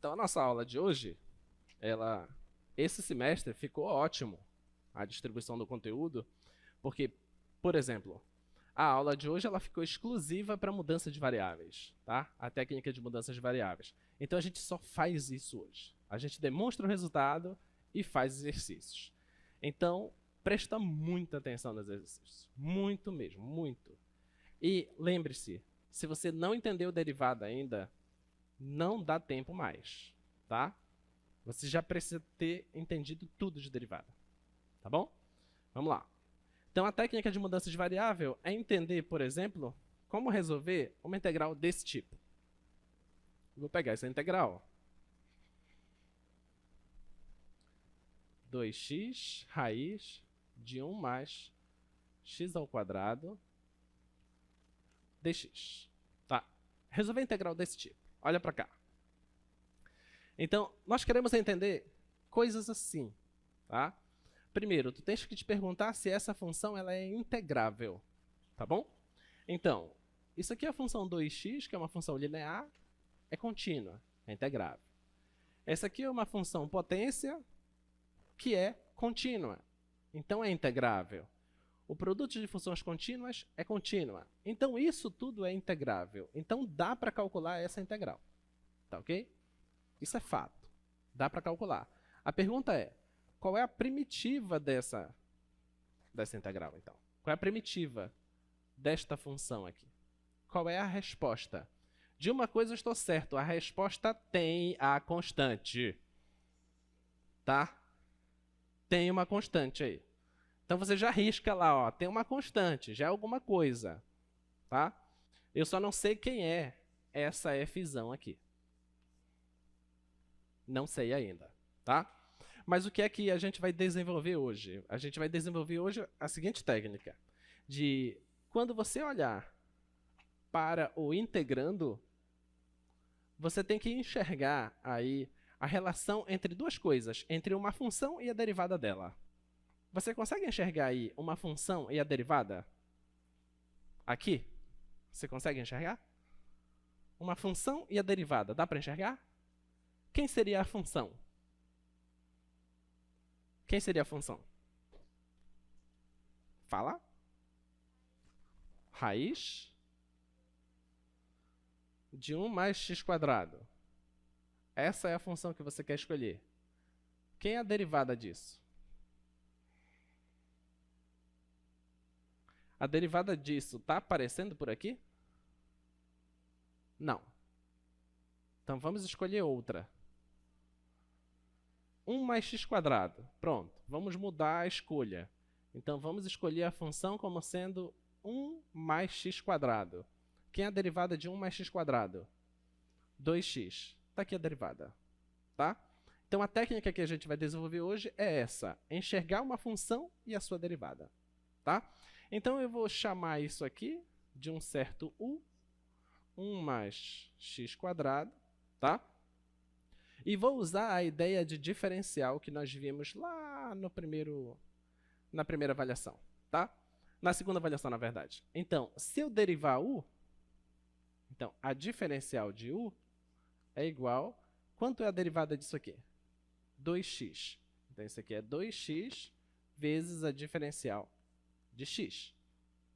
Então, a nossa aula de hoje, esse semestre ficou ótimo, a distribuição do conteúdo, porque, por exemplo, a aula de hoje ela ficou exclusiva para mudança de variáveis, tá? A técnica de mudança de variáveis. Então, a gente só faz isso hoje. A gente demonstra o resultado e faz exercícios. Então, presta muita atenção nos exercícios. Muito mesmo, muito. E lembre-se, se você não entendeu derivada ainda, não dá tempo mais, tá? Você já precisa ter entendido tudo de derivada, tá bom? Vamos lá. Então, a técnica de mudança de variável é entender, por exemplo, como resolver uma integral desse tipo. Vou pegar essa integral. 2x raiz de 1 mais x ao quadrado dx. Tá. Resolver a integral desse tipo. Olha para cá. Então, nós queremos entender coisas assim, tá? Primeiro, tu tens que te perguntar se essa função ela é integrável, tá bom? Então, isso aqui é a função 2x, que é uma função linear, é contínua, é integrável. Essa aqui é uma função potência, que é contínua, então é integrável. O produto de funções contínuas é contínua. Então, isso tudo é integrável. Então, dá para calcular essa integral. Tá ok? Isso é fato. Dá para calcular. A pergunta é, qual é a primitiva dessa integral, então? Qual é a primitiva desta função aqui? Qual é a resposta? De uma coisa eu estou certo, a resposta tem a constante. Tá? Tem uma constante aí. Então, você já risca lá, ó, tem uma constante, já é alguma coisa. Tá? Eu só não sei quem é essa fzão aqui. Não sei ainda. Tá? Mas o que é que a gente vai desenvolver hoje? A gente vai desenvolver hoje a seguinte técnica. De quando você olhar para o integrando, você tem que enxergar aí a relação entre duas coisas, entre uma função e a derivada dela. Você consegue enxergar aí uma função e a derivada? Aqui? Você consegue enxergar? Uma função e a derivada, dá para enxergar? Quem seria a função? Quem seria a função? Fala. Raiz de 1 mais x². Essa é a função que você quer escolher. Quem é a derivada disso? A derivada disso está aparecendo por aqui? Não. Então, vamos escolher outra. 1 mais x². Pronto, vamos mudar a escolha. Então, vamos escolher a função como sendo 1 mais x². Quem é a derivada de 1 mais x²? 2x. Está aqui a derivada. Tá? Então, a técnica que a gente vai desenvolver hoje é essa. Enxergar uma função e a sua derivada. Tá? Então, eu vou chamar isso aqui de um certo u, 1 mais x², tá? E vou usar a ideia de diferencial que nós vimos lá na primeira avaliação, tá? Na segunda avaliação, na verdade. Então, se eu derivar u, então, a diferencial de u é igual... Quanto é a derivada disso aqui? 2x. Então, isso aqui é 2x vezes a diferencial de x.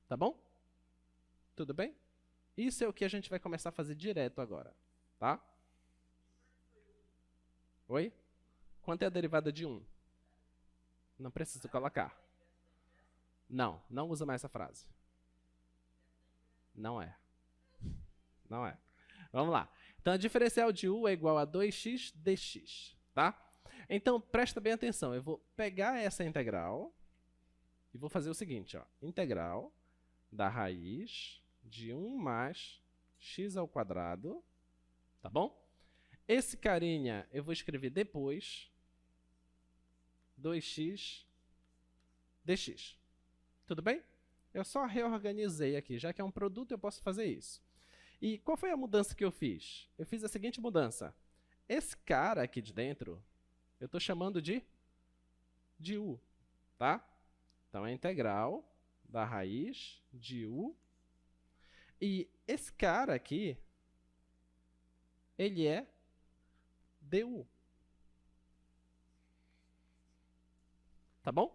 Tá bom? Tudo bem? Isso é o que a gente vai começar a fazer direto agora. Tá? Oi? Quanto é a derivada de 1? Não preciso colocar. Não, não usa mais essa frase. Não é. Não é. Vamos lá. Então, a diferencial de u é igual a 2x dx. Tá? Então, presta bem atenção. Eu vou pegar essa integral e vou fazer o seguinte. Ó, integral da raiz de 1 mais x². Tá bom? Esse carinha eu vou escrever depois 2x dx. Tudo bem? Eu só reorganizei aqui. Já que é um produto, eu posso fazer isso. E qual foi a mudança que eu fiz? Eu fiz a seguinte mudança. Esse cara aqui de dentro, eu estou chamando de u. Tá? Então, é a integral da raiz de u. E esse cara aqui, ele é du. Tá bom?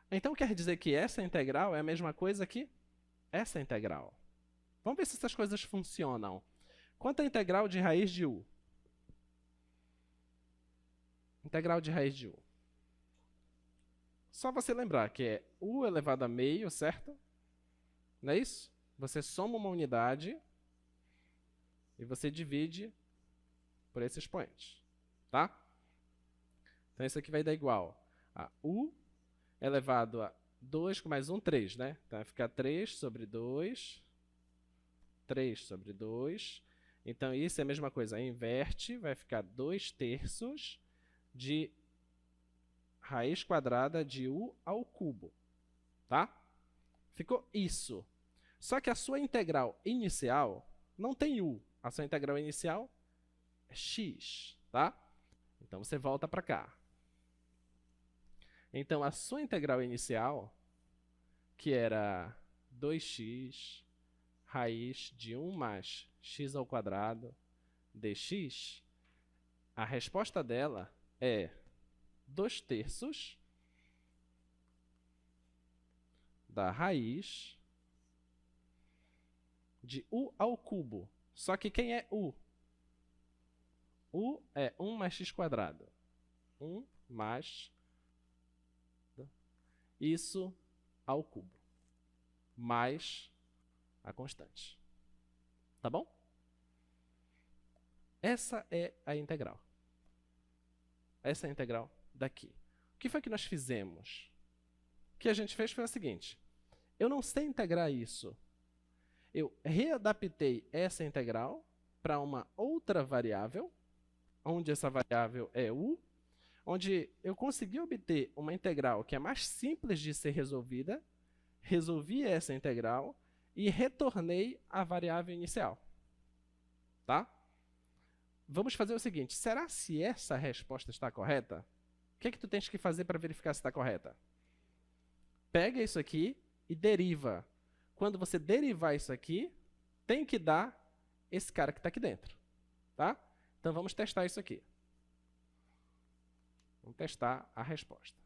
Então quer dizer que essa integral é a mesma coisa que essa integral. Vamos ver se essas coisas funcionam. Quanto é a integral de raiz de u? Integral de raiz de u. Só você lembrar que é u elevado a meio, certo? Não é isso? Você soma uma unidade e você divide por esse expoente, tá? Então, isso aqui vai dar igual a u elevado a 2 com mais 1, 3, né? Então, vai ficar 3 sobre 2, 3 sobre 2. Então, isso é a mesma coisa, inverte, vai ficar 2 terços de raiz quadrada de u ao cubo, tá? Ficou isso. Só que a sua integral inicial não tem u. A sua integral inicial é x, tá? Então, você volta para cá. Então, a sua integral inicial, que era 2x raiz de 1 mais x ao quadrado dx, a resposta dela é 2 terços da raiz de u ao cubo. Só que quem é u? U é 1 mais x quadrado. 1 mais isso ao cubo, mais a constante. Tá bom? Essa é a integral. Essa é a integral daqui. O que foi que nós fizemos? O que a gente fez foi o seguinte. Eu não sei integrar isso. Eu readaptei essa integral para uma outra variável, onde essa variável é u, onde eu consegui obter uma integral que é mais simples de ser resolvida, resolvi essa integral e retornei a variável inicial. Tá? Vamos fazer o seguinte, será se essa resposta está correta? O que é que tu tens que fazer para verificar se está correta? Pega isso aqui e deriva. Quando você derivar isso aqui, tem que dar esse cara que está aqui dentro. Tá? Então, vamos testar isso aqui. Vamos testar a resposta.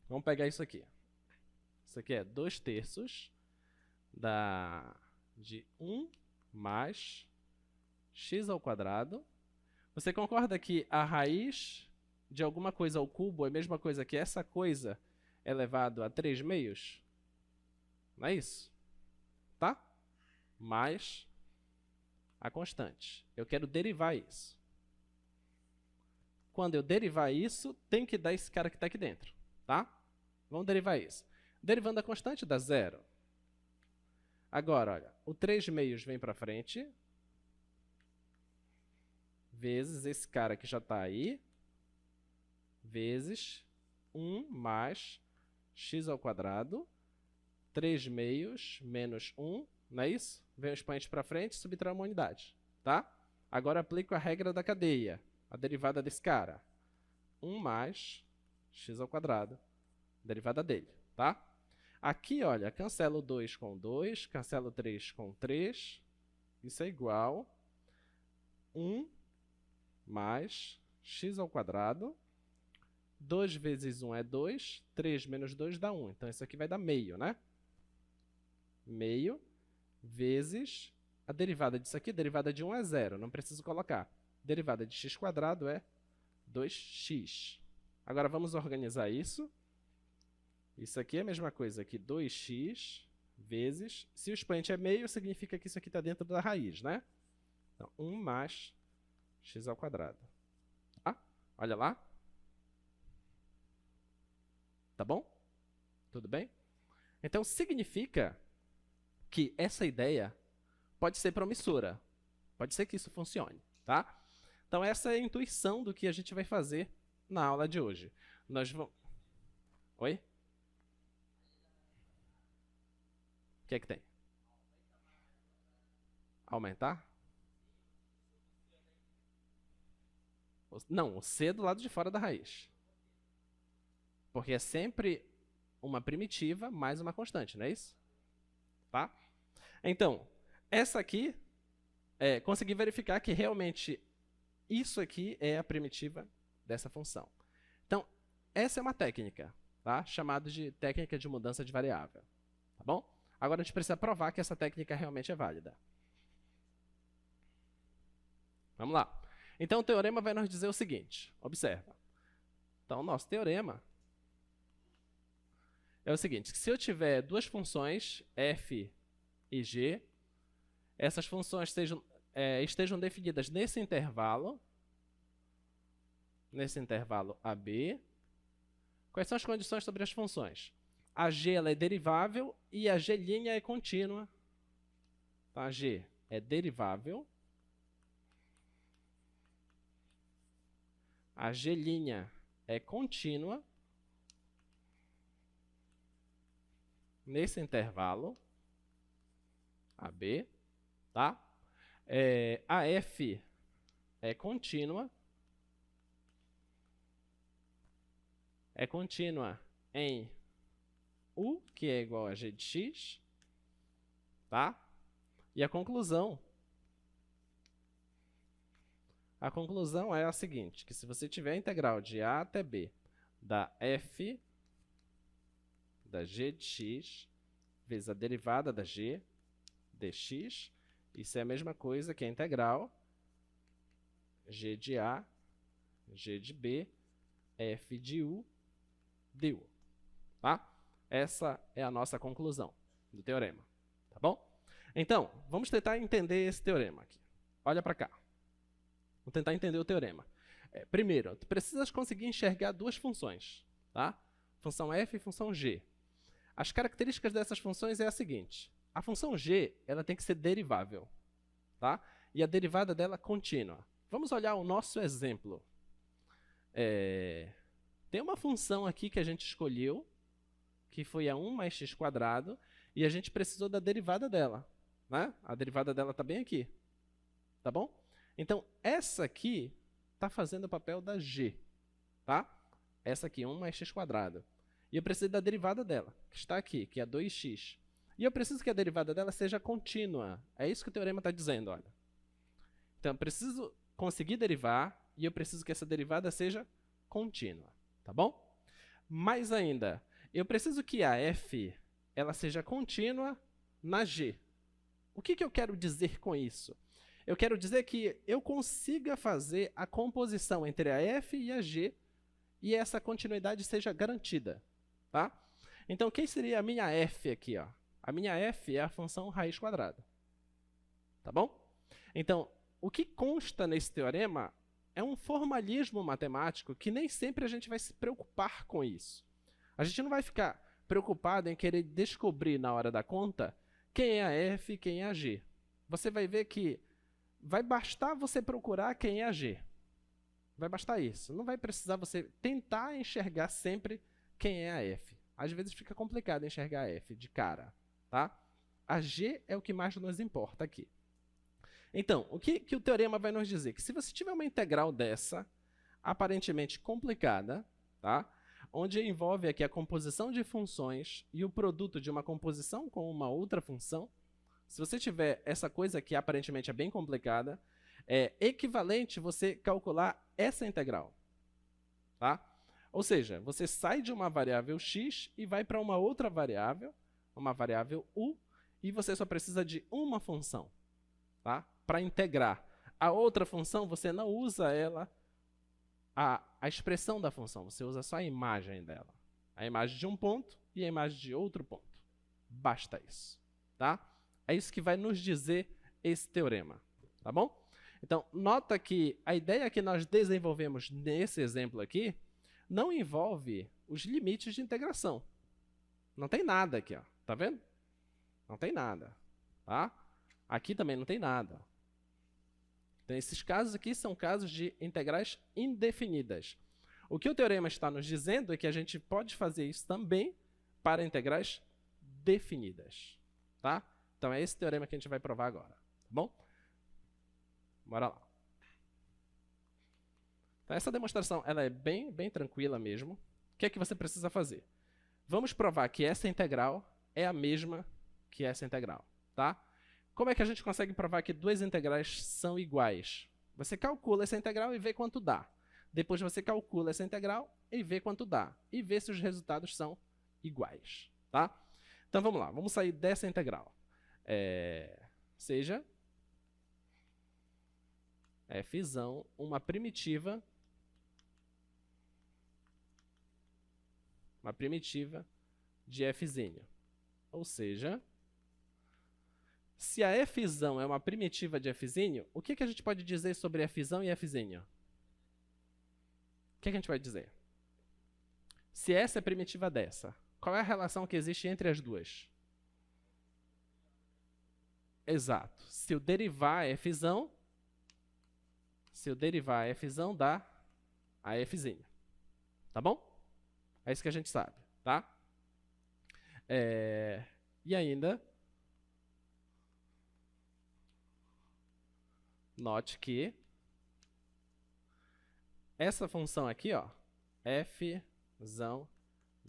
Vamos pegar isso aqui. Isso aqui é 2 terços de 1 mais x ao quadrado. Você concorda que a raiz de alguma coisa ao cubo é a mesma coisa que essa coisa elevado a 3 meios? Não é isso? Tá? Mais a constante. Eu quero derivar isso. Quando eu derivar isso, tem que dar esse cara que está aqui dentro. Tá? Vamos derivar isso. Derivando a constante dá zero. Agora, olha, o 3 meios vem para frente, vezes esse cara que já está aí, vezes 1 mais x ao quadrado, 3 meios menos 1, não é isso? Vem o expoente para frente, subtrai uma unidade. Tá? Agora aplico a regra da cadeia, a derivada desse cara. 1 mais x ao quadrado, derivada dele. Tá? Aqui, olha, cancelo 2 com 2, cancelo 3 com 3, isso é igual a 1 mais x ao quadrado, 2 vezes 1 é 2, 3 menos 2 dá 1, então isso aqui vai dar meio, né? Meio vezes a derivada disso aqui, a derivada de 1 é 0, não preciso colocar. Derivada de x quadrado é 2x. Agora vamos organizar isso. Isso aqui é a mesma coisa que 2x vezes... Se o expoente é meio, significa que isso aqui está dentro da raiz, né? Então, 1 mais x ao quadrado. Tá? Olha lá. Tá bom? Tudo bem? Então, significa que essa ideia pode ser promissora. Pode ser que isso funcione. Tá? Então, essa é a intuição do que a gente vai fazer na aula de hoje. Nós vamos... Oi? O que é que tem? Aumentar? Não, o C é do lado de fora da raiz. Porque é sempre uma primitiva mais uma constante, não é isso? Tá? Então, essa aqui conseguir verificar que realmente isso aqui é a primitiva dessa função. Então, essa é uma técnica, tá? Chamada de técnica de mudança de variável. Tá bom? Agora a gente precisa provar que essa técnica realmente é válida. Vamos lá. Então, o teorema vai nos dizer o seguinte. Observa. Então, o nosso teorema é o seguinte. Se eu tiver duas funções, f e g, essas funções estejam definidas nesse intervalo AB, quais são as condições sobre as funções? A g ela é derivável e a g' é contínua. Então, a g é derivável. A g' é contínua nesse intervalo AB, tá? A f é contínua em U, que é igual a g de x, tá? E a conclusão é a seguinte, que se você tiver a integral de a até b da f da g de x vezes a derivada da g dx, isso é a mesma coisa que a integral g de a, g de b, f de u, du. Tá? Essa é a nossa conclusão do teorema. Tá bom? Então, vamos tentar entender esse teorema aqui. Olha para cá. Vamos tentar entender o teorema. Primeiro, tu precisas conseguir enxergar duas funções. Tá? Função f e função g. As características dessas funções é a seguinte. A função g ela tem que ser derivável. Tá? E a derivada dela contínua. Vamos olhar o nosso exemplo. Tem uma função aqui que a gente escolheu, que foi a 1 mais x², e a gente precisou da derivada dela. Né? A derivada dela está bem aqui. Tá bom? Então, essa aqui está fazendo o papel da g. Tá? Essa aqui, 1 mais x². E eu preciso da derivada dela, que está aqui, que é 2x. E eu preciso que a derivada dela seja contínua. É isso que o teorema está dizendo, olha. Então, eu preciso conseguir derivar, e eu preciso que essa derivada seja contínua. Tá bom? Mais ainda, eu preciso que a f ela seja contínua na g. O que eu quero dizer com isso? Eu quero dizer que eu consiga fazer a composição entre a f e a g e essa continuidade seja garantida. Tá? Então, quem seria a minha f aqui? Ó? A minha f é a função raiz quadrada. Tá bom? Então, o que consta nesse teorema é um formalismo matemático que nem sempre a gente vai se preocupar com isso. A gente não vai ficar preocupado em querer descobrir na hora da conta quem é a f e quem é a g. Você vai ver que vai bastar você procurar quem é a g. Vai bastar isso. Não vai precisar você tentar enxergar sempre quem é a f. Às vezes fica complicado enxergar a f de cara. Tá? A g é o que mais nos importa aqui. Então, o que o teorema vai nos dizer? Que se você tiver uma integral dessa, aparentemente complicada, tá? Onde envolve aqui a composição de funções e o produto de uma composição com uma outra função, se você tiver essa coisa que aparentemente é bem complicada, é equivalente você calcular essa integral. Tá? Ou seja, você sai de uma variável x e vai para uma outra variável, uma variável u, e você só precisa de uma função. Tá? Para integrar. A outra função, você não usa ela, a expressão da função, você usa só a imagem dela. A imagem de um ponto e a imagem de outro ponto. Basta isso. Tá? É isso que vai nos dizer esse teorema. Tá bom? Então, nota que a ideia que nós desenvolvemos nesse exemplo aqui não envolve os limites de integração. Não tem nada aqui, ó. Tá vendo? Não tem nada. Tá? Aqui também não tem nada. Então, esses casos aqui são casos de integrais indefinidas. O que o teorema está nos dizendo é que a gente pode fazer isso também para integrais definidas. Tá? Então, é esse teorema que a gente vai provar agora. Tá bom? Bora lá. Então, essa demonstração ela é bem tranquila mesmo. O que é que você precisa fazer? Vamos provar que essa integral é a mesma que essa integral. Tá? Como é que a gente consegue provar que duas integrais são iguais? Você calcula essa integral e vê quanto dá. Depois você calcula essa integral e vê quanto dá. E vê se os resultados são iguais. Tá? Então vamos lá, vamos sair dessa integral. Seja f uma primitiva de f'. Ou seja, se a f é uma primitiva de f', o que a gente pode dizer sobre f e f'? O que a gente vai dizer? Se essa é primitiva dessa, qual é a relação que existe entre as duas? Exato. Se eu derivar f', dá a f'. Tá bom? É isso que a gente sabe, tá? E ainda, note que essa função aqui, ó, f de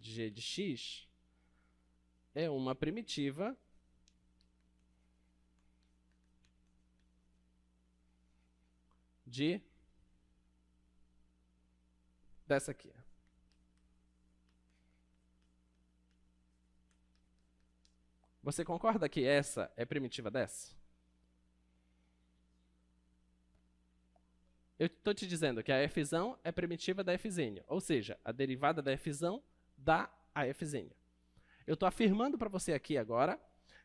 g de x, é uma primitiva dessa aqui. Você concorda que essa é primitiva dessa? Eu estou te dizendo que a f' é primitiva da f', ou seja, a derivada da f' dá a f'. Eu estou afirmando para você aqui agora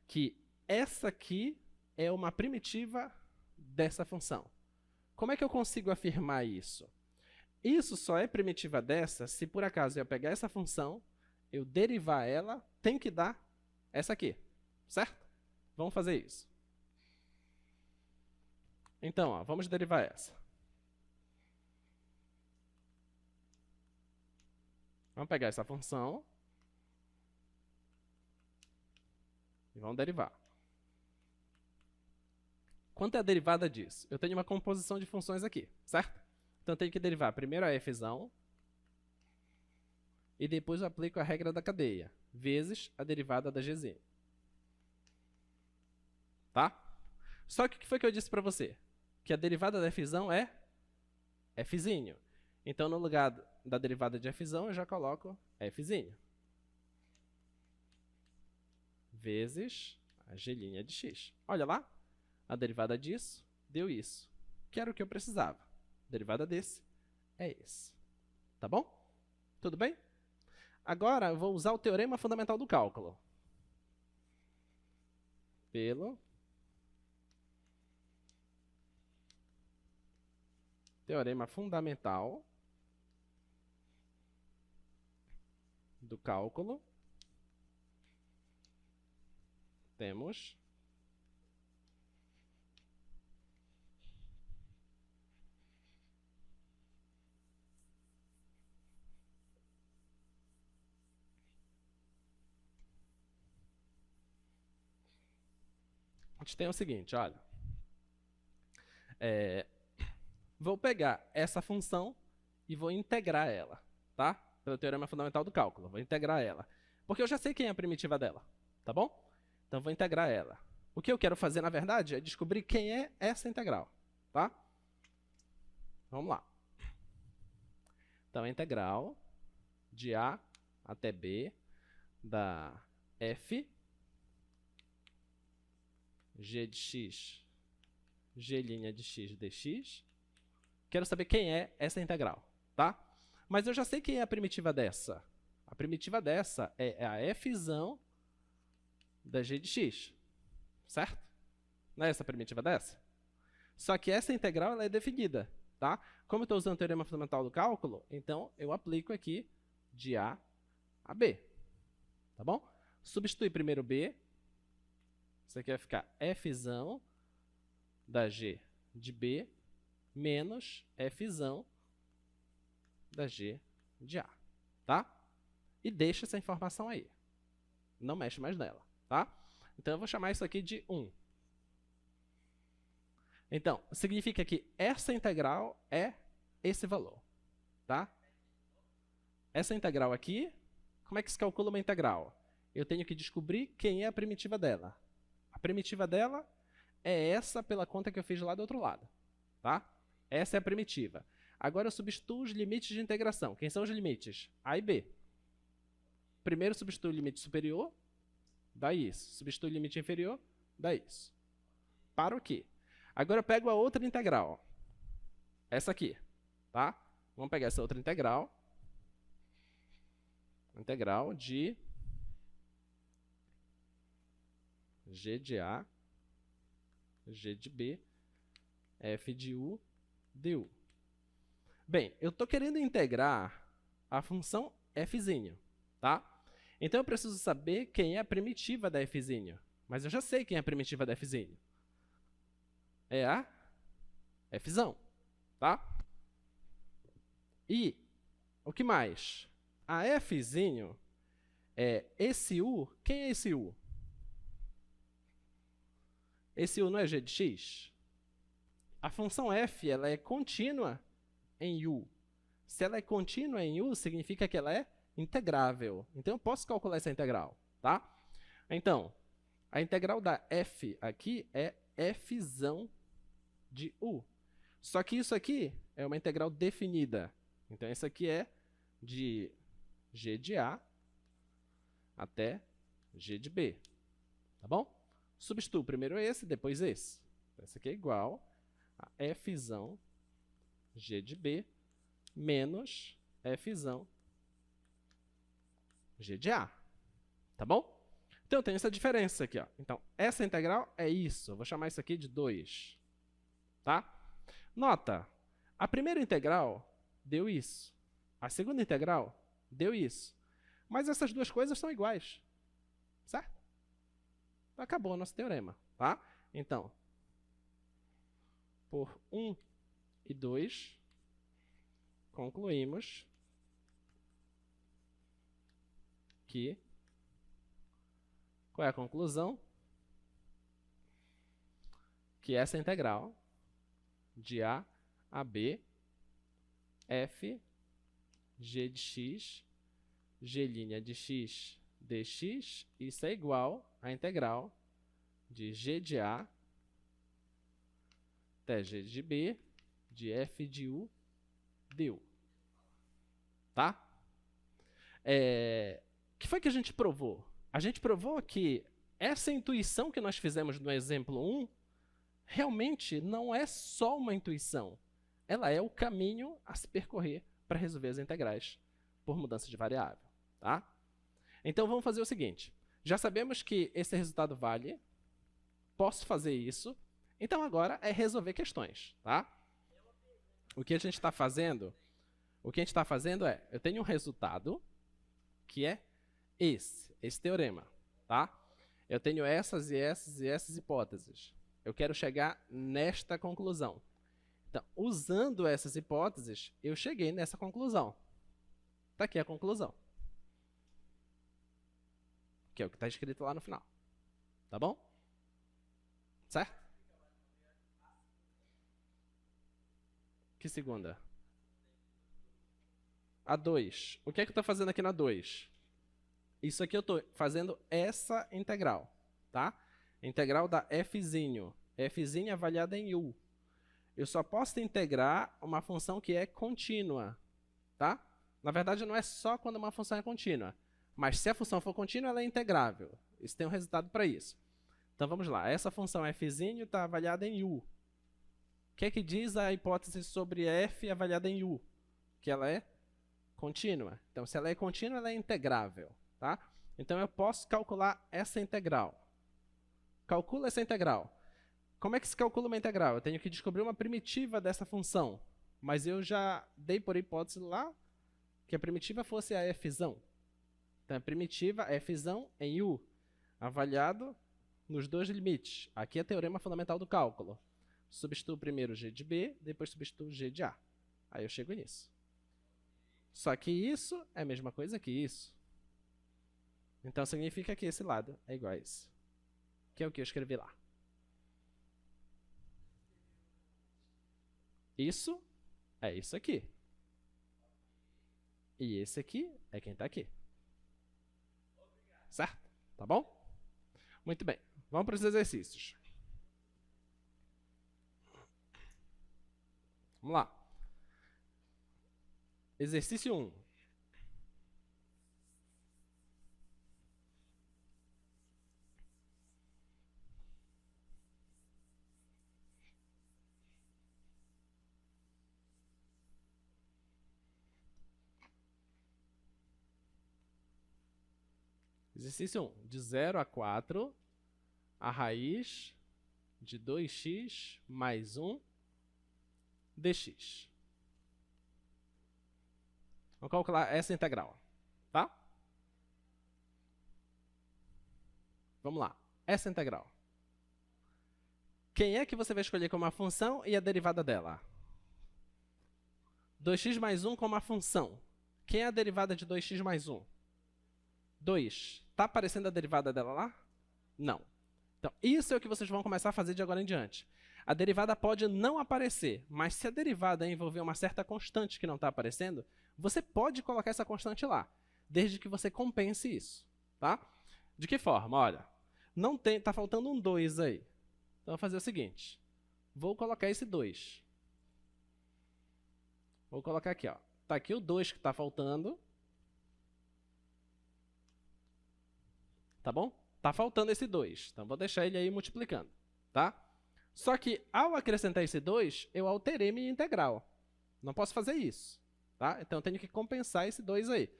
que essa aqui é uma primitiva dessa função. Como é que eu consigo afirmar isso? Isso só é primitiva dessa se por acaso eu pegar essa função, eu derivar ela, tem que dar essa aqui, certo? Vamos fazer isso. Então, ó, vamos derivar essa. Vamos pegar essa função e vamos derivar. Quanto é a derivada disso? Eu tenho uma composição de funções aqui, certo? Então, eu tenho que derivar primeiro a f' e depois eu aplico a regra da cadeia, vezes a derivada da g'. Tá? Só que o que foi que eu disse para você? Que a derivada da f' é f'. Então, no lugar da derivada de f', eu já coloco f'. Vezes a g' de x. Olha lá, a derivada disso deu isso, que era o que eu precisava. A derivada desse é esse. Tá bom? Tudo bem? Agora, eu vou usar o teorema fundamental do cálculo. Pelo teorema fundamental do cálculo, temos a gente tem o seguinte, olha. Vou pegar essa função e vou integrar ela, tá? Pelo teorema fundamental do cálculo, vou integrar ela. Porque eu já sei quem é a primitiva dela, tá bom? Então, vou integrar ela. O que eu quero fazer, na verdade, é descobrir quem é essa integral, tá? Vamos lá. Então, a integral de a até b da f g de x, g' de x dx. Quero saber quem é essa integral, tá? Mas eu já sei quem é a primitiva dessa. A primitiva dessa é a f' da g de x, certo? Não é essa a primitiva dessa? Só que essa integral ela é definida, tá? Como eu estou usando o teorema fundamental do cálculo, então eu aplico aqui de a b, tá bom? Substitui primeiro b, isso aqui vai ficar f' da g de b menos f' da g de a, tá? E deixa essa informação aí. Não mexe mais nela, tá? Então, eu vou chamar isso aqui de 1. Então, significa que essa integral é esse valor, tá? Essa integral aqui, como é que se calcula uma integral? Eu tenho que descobrir quem é a primitiva dela. A primitiva dela é essa pela conta que eu fiz lá do outro lado. Tá? Essa é a primitiva. Agora eu substituo os limites de integração. Quem são os limites? A e B. Primeiro substituo o limite superior, dá isso. Substituo o limite inferior, dá isso. Para o quê? Agora eu pego a outra integral. Essa aqui. Tá? Vamos pegar essa outra integral. Integral de g de A, g de B, f de U, du. Bem, eu estou querendo integrar a função fzinho, tá? Então eu preciso saber quem é a primitiva da fzinho. Mas eu já sei quem é a primitiva da fzinho. É a fzão, tá? E o que mais? A fzinho é esse u. Quem é esse u? Esse u não é g de x? A função f ela é contínua em u. Se ela é contínua em u, significa que ela é integrável. Então, eu posso calcular essa integral. Tá? Então, a integral da f aqui é fzão de u. Só que isso aqui é uma integral definida. Então, isso aqui é de g de A até g de B. Tá bom? Substituo primeiro esse, depois esse. Esse aqui é igual a fzão g de B menos fzão g de A. Tá bom? Então, eu tenho essa diferença aqui. Ó. Então, essa integral é isso. Eu vou chamar isso aqui de 2. Tá? Nota, a primeira integral deu isso. A segunda integral deu isso. Mas essas duas coisas são iguais. Certo? Acabou o nosso teorema. Tá? Então, por 1 e 2, concluímos que... Qual é a conclusão? Que essa integral de A a B, f, g de x, g' de x dx, isso é igual à integral de g de A até g de B, de f de U, du. Tá? O que foi que a gente provou? A gente provou que essa intuição que nós fizemos no exemplo 1 realmente não é só uma intuição. Ela é o caminho a se percorrer para resolver as integrais por mudança de variável. Tá? Então, vamos fazer o seguinte. Já sabemos que esse resultado vale. Posso fazer isso. Então, agora é resolver questões. Tá? O que a gente está fazendo? O que a gente está fazendo é, eu tenho um resultado que é esse teorema. Tá? Eu tenho essas e essas e essas hipóteses. Eu quero chegar nesta conclusão. Então, usando essas hipóteses, eu cheguei nessa conclusão. Está aqui a conclusão. Que é o que está escrito lá no final. Tá bom? Certo? Que segunda? A 2. O que é que eu estou fazendo aqui na 2? Isso aqui eu estou fazendo essa integral. Tá? Integral da fzinho. Fzinho avaliada em u. Eu só posso integrar uma função que é contínua. Tá? Na verdade, não é só quando uma função é contínua. Mas se a função for contínua, ela é integrável. Isso tem um resultado para isso. Então, vamos lá. Essa função fzinho está avaliada em u. O que é que diz a hipótese sobre f avaliada em u? Que ela é contínua. Então, se ela é contínua, ela é integrável. Tá? Então, eu posso calcular essa integral. Calcula essa integral. Como é que se calcula uma integral? Eu tenho que descobrir uma primitiva dessa função. Mas eu já dei por hipótese lá que a primitiva fosse a fzão. Então, a primitiva fzão em u, avaliado nos dois limites. Aqui é o teorema fundamental do cálculo. Substituo primeiro g de B, depois substituo g de A. Aí eu chego nisso. Só que isso é a mesma coisa que isso. Então, significa que esse lado é igual a esse. Que é o que eu escrevi lá. Isso é isso aqui. E esse aqui é quem está aqui. Certo? Tá bom? Muito bem. Vamos para os exercícios. Vamos lá. Exercício 1. Exercício 1. De 0 a 4, a raiz de 2x mais 1 dx. Vamos calcular essa integral, tá? Vamos lá. Essa integral. Quem é que você vai escolher como a função e a derivada dela? 2x mais 1 como a função. Quem é a derivada de 2x mais 1? 2. Está aparecendo a derivada dela lá? Não. Então, isso é o que vocês vão começar a fazer de agora em diante. A derivada pode não aparecer, mas se a derivada envolver uma certa constante que não está aparecendo, você pode colocar essa constante lá, desde que você compense isso. Tá? De que forma? Olha, está faltando um 2 aí. Então, eu vou fazer o seguinte. Vou colocar esse 2. Vou colocar aqui. Está aqui o 2 que está faltando. Tá bom? Tá faltando esse 2. Então, vou deixar ele aí multiplicando. Tá? Só que, ao acrescentar esse 2, eu alterei minha integral. Não posso fazer isso. Tá? Então, eu tenho que compensar esse 2 aí.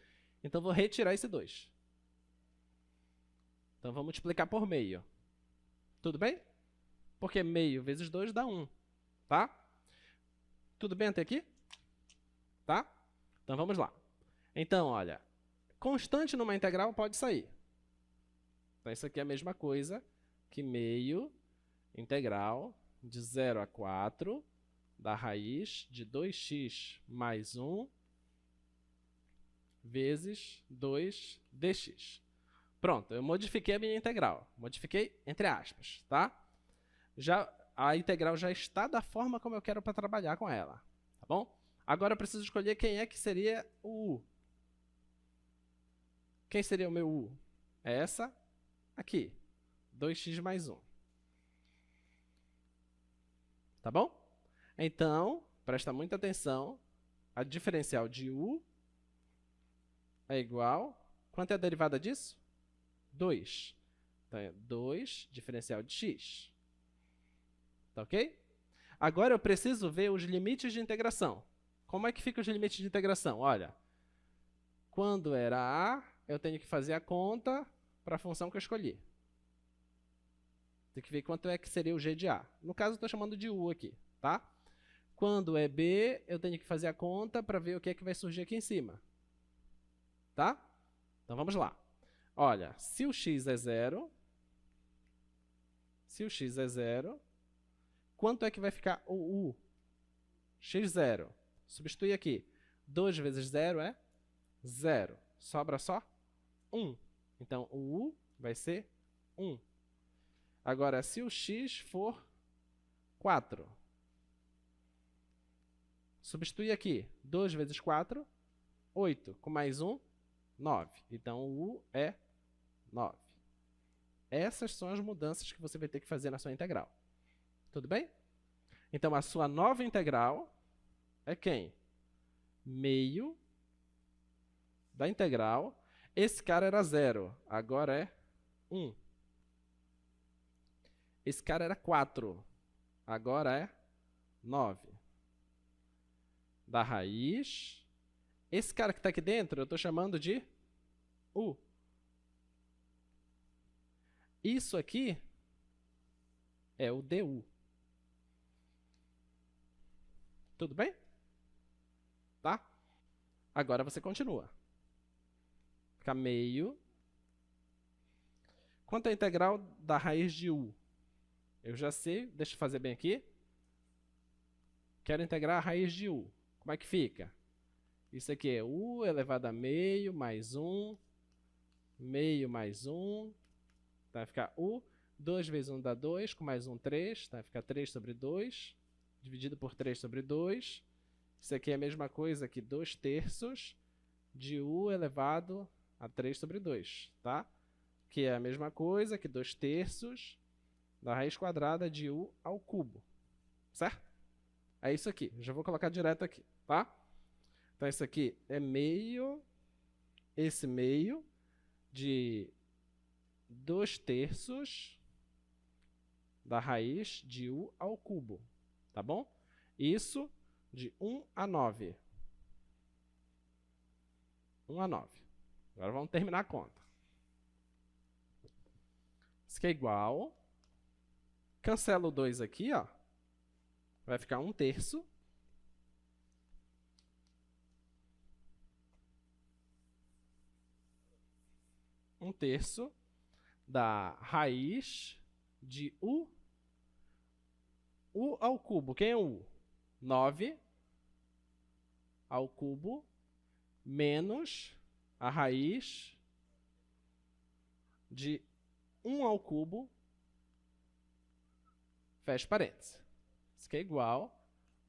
Então, vou retirar esse 2. Então, vou multiplicar por meio. Tudo bem? Porque meio vezes 2 dá 1. Tá? Tudo bem até aqui? Tá? Então, vamos lá. Então, olha, constante numa integral pode sair. Então, isso aqui é a mesma coisa que meio integral de 0 a 4 da raiz de 2x mais 1 vezes 2 dx. Pronto, eu modifiquei a minha integral. Modifiquei entre aspas, tá? A integral já está da forma como eu quero para trabalhar com ela, tá bom? Agora eu preciso escolher quem é que seria o u. Quem seria o meu u? É essa aqui, 2x mais 1. Tá bom? Então, presta muita atenção, a diferencial de u é igual... Quanto é a derivada disso? 2. Então, é 2 diferencial de x. Tá ok? Agora, eu preciso ver os limites de integração. Como é que ficam os limites de integração? Olha, quando era a, eu tenho que fazer a conta para a função que eu escolhi. Tem que ver quanto é que seria o g de a. No caso, eu estou chamando de u aqui, tá? Quando é b, eu tenho que fazer a conta para ver o que é que vai surgir aqui em cima. Tá? Então, vamos lá. Olha, se o x é 0, quanto é que vai ficar o u? x0. Substitui aqui. 2 vezes 0 é 0. Sobra só 1. Então, o u vai ser 1. Agora, se o x for 4, substitui aqui. 2 vezes 4, 8. Com mais 1, 9. Então, o u é 9. Essas são as mudanças que você vai ter que fazer na sua integral. Tudo bem? Então, a sua nova integral é quem? Meio da integral. Esse cara era 0, agora é 1. Esse cara era 4, agora é 9. Da raiz. Esse cara que está aqui dentro, eu estou chamando de u. Isso aqui é o du. Tudo bem? Tá? Agora você continua. Fica meio. Quanto é a integral da raiz de u? Eu já sei, deixa eu fazer bem aqui. Quero integrar a raiz de u. Como é que fica? Isso aqui é u elevado a meio mais 1, meio mais 1. Então, vai ficar u. 2 vezes 1 dá 2, com mais 1, 3. Então, vai ficar 3 sobre 2, dividido por 3 sobre 2. Isso aqui é a mesma coisa que 2 terços de u elevado a 3 sobre 2, tá? Que é a mesma coisa que 2 terços da raiz quadrada de u ao cubo, certo? é isso aqui. Já vou colocar direto aqui, tá? Então, isso aqui é meio, esse meio de 2/3 da raiz de u ao cubo, tá bom? Isso de 1 a 9. 1 a 9. Agora vamos terminar a conta. Isso aqui é igual. Cancela o 2 aqui, ó. Vai ficar 1/3. Um terço da raiz de u ao cubo. Quem é u? 9 ao cubo menos a raiz de 1 ao cubo, fecha parênteses. Isso aqui é igual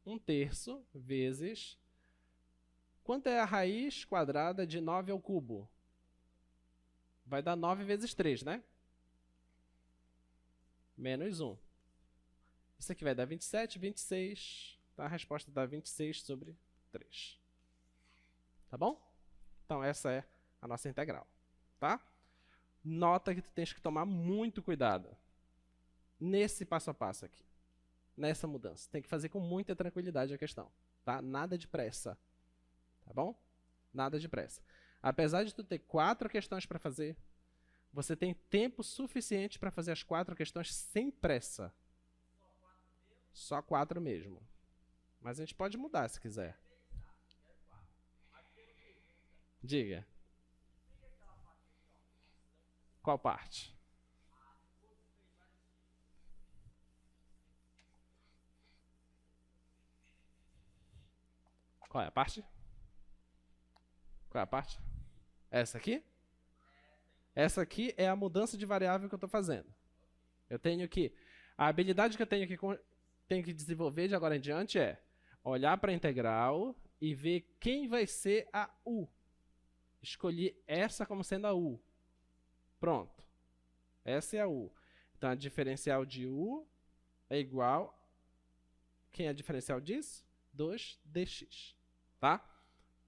1/3 vezes... Quanto é a raiz quadrada de 9 ao cubo? Vai dar 9 vezes 3, né? Menos 1. Isso aqui vai dar 27, 26. Tá? A resposta dá 26 sobre 3. Tá bom? Então, essa é a nossa integral. Tá? Nota que tu tens que tomar muito cuidado nesse passo a passo aqui. Nessa mudança. Tem que fazer com muita tranquilidade a questão. Tá? Nada de pressa. Tá bom? Nada de pressa. Apesar de tu ter 4 questões para fazer, você tem tempo suficiente para fazer as 4 questões sem pressa. Só 4 mesmo. Mas a gente pode mudar se quiser. Diga. Qual parte? Qual é a parte? Qual é a parte? Essa aqui? Essa aqui é a mudança de variável que eu estou fazendo. Eu tenho que... A habilidade que eu tenho que desenvolver de agora em diante é olhar para a integral e ver quem vai ser a u. Escolhi essa como sendo a u. Pronto. Essa é a u. Então, a diferencial de u é igual... Quem é a diferencial disso? 2dx. Tá?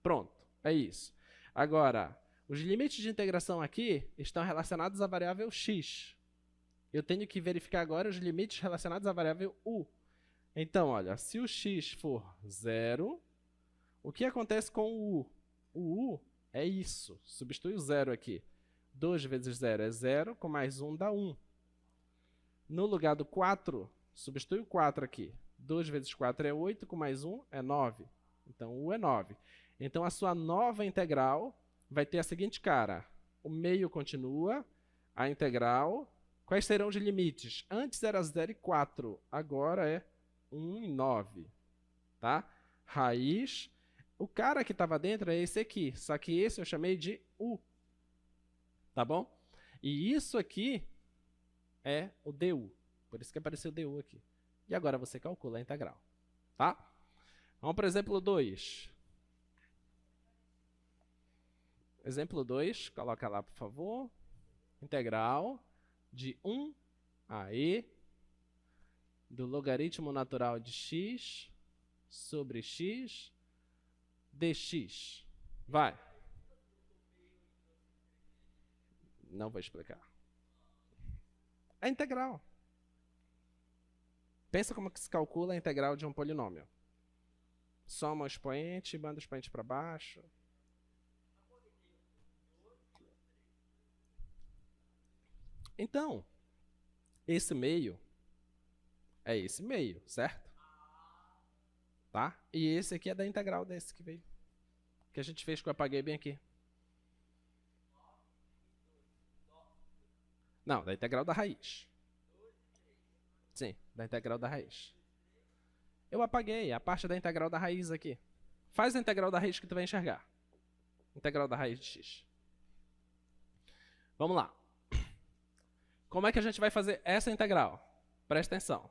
Pronto. É isso. Agora, os limites de integração aqui estão relacionados à variável x. Eu tenho que verificar agora os limites relacionados à variável u. Então, olha, se o x for 0, o que acontece com o u? O u é isso. Substitui o 0 aqui. 2 vezes 0 é 0, com mais 1 dá 1. No lugar do 4, substitui o 4 aqui. 2 vezes 4 é 8, com mais 1 é 9. Então, u é 9. Então, a sua nova integral vai ter a seguinte cara. O meio continua, a integral. Quais serão os limites? Antes era 0 e 4, agora é 1 e 9. Tá? Raiz. O cara que estava dentro é esse aqui, só que esse eu chamei de u. Tá bom? E isso aqui é o du. Por isso que apareceu du aqui. E agora você calcula a integral. Tá? Vamos para o exemplo 2. Exemplo 2, coloca lá, por favor. Integral de 1 a e do logaritmo natural de x sobre x dx. Vai. Não vou explicar. É integral. Pensa como que se calcula a integral de um polinômio. Soma o expoente, manda o expoente para baixo. Então, esse meio é esse meio, certo? Tá? E esse aqui é da integral desse que veio. Que a gente fez que eu apaguei bem aqui. Não, da integral da raiz. Sim, da integral da raiz. Eu apaguei a parte da integral da raiz aqui. Faz a integral da raiz que tu vai enxergar. Integral da raiz de x. Vamos lá. Como é que a gente vai fazer essa integral? Presta atenção.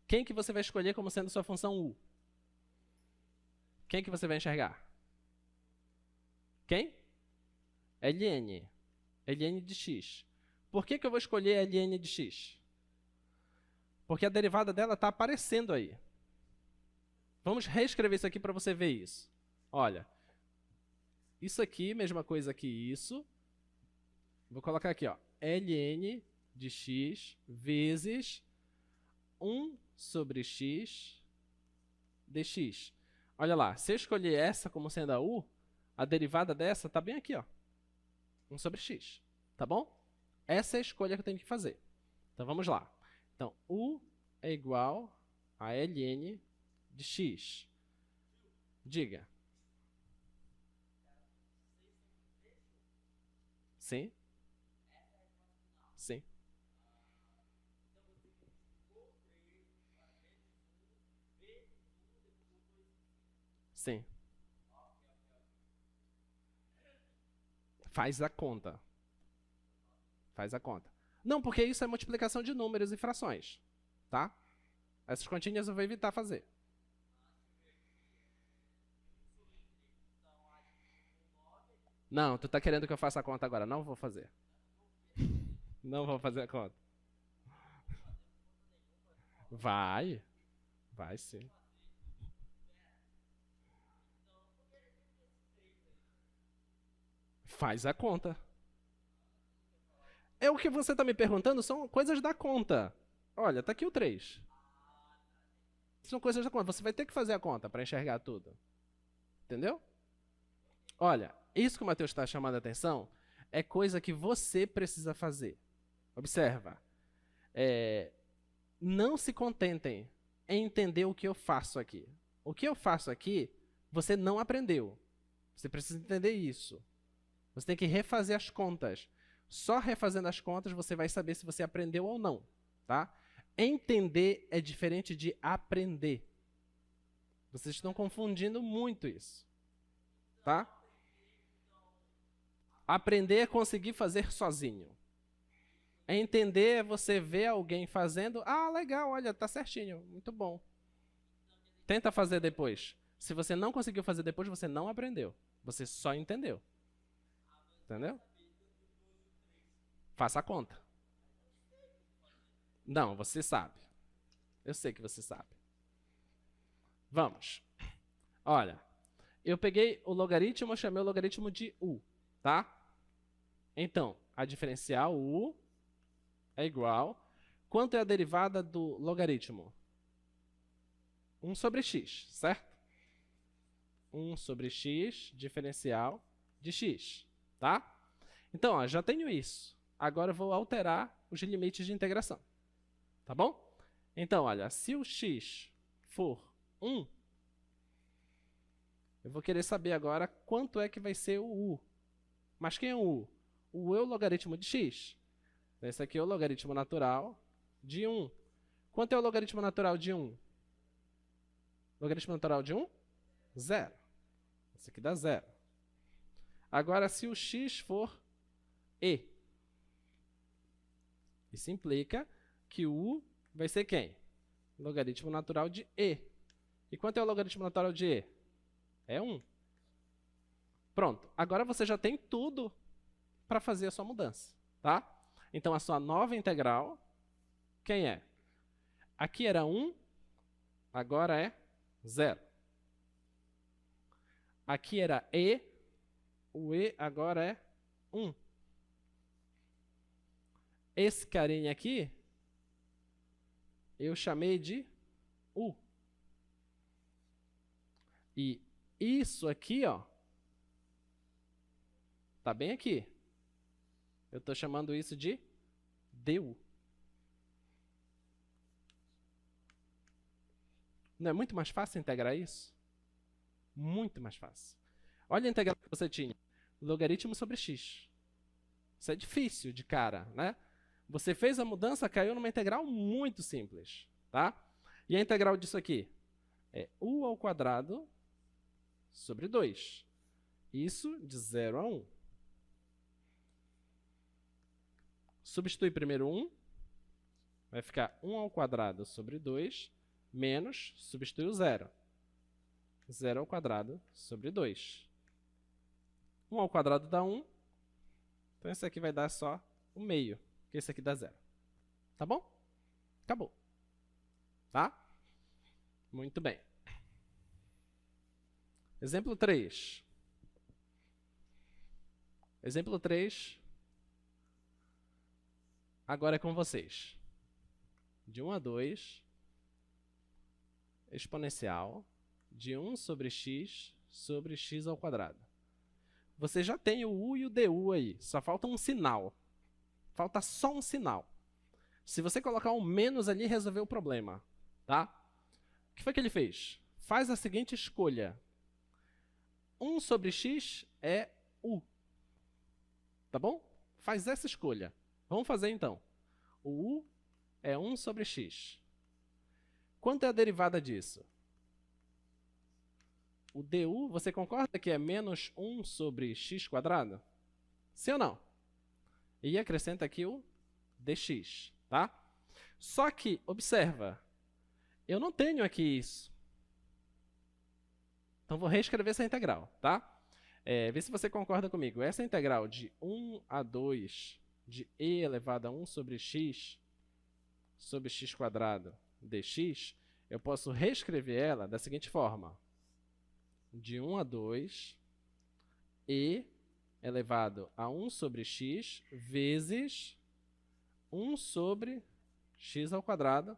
Quem que você vai escolher como sendo sua função u? Quem que você vai enxergar? Quem? ln. ln de x. Por que eu vou escolher ln de x? Porque a derivada dela está aparecendo aí. Vamos reescrever isso aqui para você ver isso. Olha, isso aqui, mesma coisa que isso. Vou colocar aqui, ó, ln de x vezes 1 sobre x dx. Olha lá, se eu escolher essa como sendo a u, a derivada dessa está bem aqui, ó, 1 sobre x, tá bom? Essa é a escolha que eu tenho que fazer. Então, vamos lá. Então, u é igual a ln de x. Diga. Sim? Sim. Sim. Faz a conta. Faz a conta. Não, porque isso é multiplicação de números e frações, tá? Essas continhas eu vou evitar fazer. Não, tu tá querendo que eu faça a conta agora. Não vou fazer. Não vou fazer a conta. Vai. Vai sim. Faz a conta. É o que você está me perguntando, são coisas da conta. Olha, tá aqui o 3. São coisas da conta. Você vai ter que fazer a conta para enxergar tudo. Entendeu? Olha, isso que o Matheus está chamando a atenção é coisa que você precisa fazer. Observa. Não se contentem em entender o que eu faço aqui. O que eu faço aqui, você não aprendeu. Você precisa entender isso. Você tem que refazer as contas. Só refazendo as contas você vai saber se você aprendeu ou não, tá? Entender é diferente de aprender. Vocês estão confundindo muito isso, tá? Aprender é conseguir fazer sozinho. Entender é você ver alguém fazendo, ah, legal, olha, tá certinho, muito bom. Tenta fazer depois. Se você não conseguiu fazer depois, você não aprendeu. Você só entendeu. Entendeu? Faça a conta. Não, você sabe. Eu sei que você sabe. Vamos. Olha, eu peguei o logaritmo, chamei o logaritmo de u, tá? Então, a diferencial u é igual... Quanto é a derivada do logaritmo? 1 sobre x, certo? 1 sobre x, diferencial de x, tá? Então, ó, já tenho isso. Agora eu vou alterar os limites de integração, tá bom? Então, olha, se o x for 1, eu vou querer saber agora quanto é que vai ser o u. Mas quem é o u? O u é o logaritmo de x. Esse aqui é o logaritmo natural de 1. Quanto é o logaritmo natural de 1? Logaritmo natural de 1? 0. Esse aqui dá 0. Agora, se o x for e, isso implica que o u vai ser quem? Logaritmo natural de e. E quanto é o logaritmo natural de e? É 1. Pronto. Agora você já tem tudo para fazer a sua mudança, tá? Então, a sua nova integral, quem é? Aqui era 1, agora é 0. Aqui era e, o e agora é 1. Esse carinha aqui, eu chamei de u. E isso aqui, ó, tá bem aqui. Eu estou chamando isso de du. Não é muito mais fácil integrar isso? Muito mais fácil. Olha a integral que você tinha. Logaritmo sobre x. Isso é difícil de cara, né? Você fez a mudança, caiu numa integral muito simples, tá? E a integral disso aqui é u ao quadrado sobre 2. Isso de 0 a 1. Substitui primeiro 1, vai ficar 1 ao quadrado sobre 2, menos, substitui o 0. 0 ao quadrado sobre 2. 1 ao quadrado dá 1, então esse aqui vai dar só o meio, porque esse aqui dá 0. Tá bom? Acabou. Tá? Muito bem. Exemplo 3. Exemplo 3. Agora é com vocês. De 1 a 2, exponencial de 1 sobre x ao quadrado. Você já tem o u e o du aí, só falta um sinal. Falta só um sinal. Se você colocar um menos ali, resolveu o problema, tá? O que foi que ele fez? Faz a seguinte escolha. 1 sobre x é u. Tá bom? Faz essa escolha. Vamos fazer então. O u é 1 sobre x. Quanto é a derivada disso? O du, você concorda que é menos 1 sobre x quadrado? Sim ou não? E acrescenta aqui o dx, tá? Só que, observa, eu não tenho aqui isso. Então, vou reescrever essa integral, tá? Vê se você concorda comigo. Essa integral de 1 a 2 de e elevado a 1 sobre x quadrado dx, eu posso reescrever ela da seguinte forma. De 1 a 2, e elevado a 1 sobre x vezes 1 sobre x ao quadrado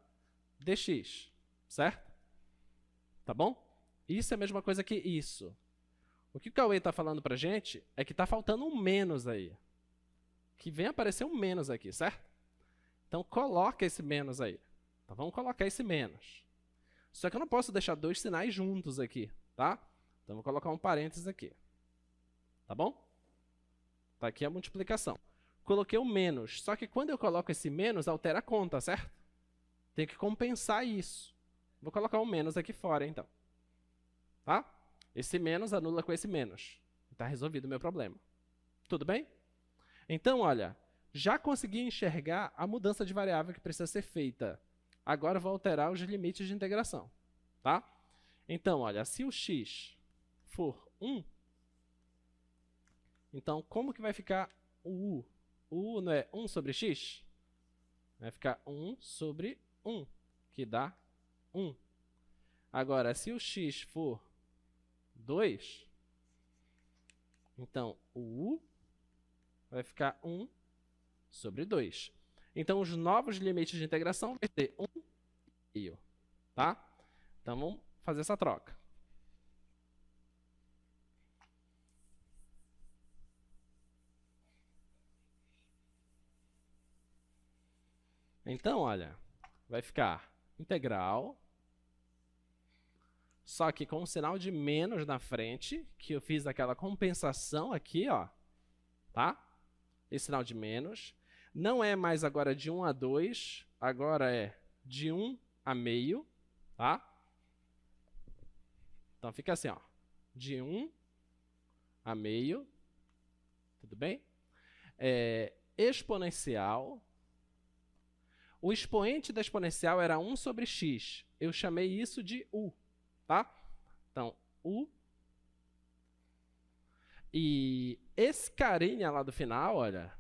dx, certo? Tá bom? Isso é a mesma coisa que isso. O que o Cauê está falando para a gente é que está faltando um menos aí. Que vem aparecer um menos aqui, certo? Então, coloca esse menos aí. Então, vamos colocar esse menos. Só que eu não posso deixar dois sinais juntos aqui, tá? Então, vou colocar um parênteses aqui. Tá bom? Tá aqui a multiplicação. Coloquei um menos, só que quando eu coloco esse menos, altera a conta, certo? Tem que compensar isso. Vou colocar um menos aqui fora, então. Tá? Esse menos anula com esse menos. Está resolvido o meu problema. Tudo bem? Então, olha, já consegui enxergar a mudança de variável que precisa ser feita. Agora, vou alterar os limites de integração. Tá? Então, olha, se o x for 1, então, como que vai ficar o u? O u não é 1 sobre x? Vai ficar 1 sobre 1, que dá 1. Agora, se o x for 2, então o u vai ficar 1 sobre 2. Então, os novos limites de integração vai ter 1 e meio, tá? Então, vamos fazer essa troca. Então, olha, vai ficar integral, só que com um sinal de menos na frente, que eu fiz aquela compensação aqui, ó, tá? Esse sinal de menos. Não é mais agora de 1 a 2, agora é de 1 a meio, tá? Então, fica assim, ó, de 1 a meio, tudo bem? Exponencial. O expoente da exponencial era 1 sobre x. Eu chamei isso de u, tá? Então, u. E esse carinha lá do final, olha,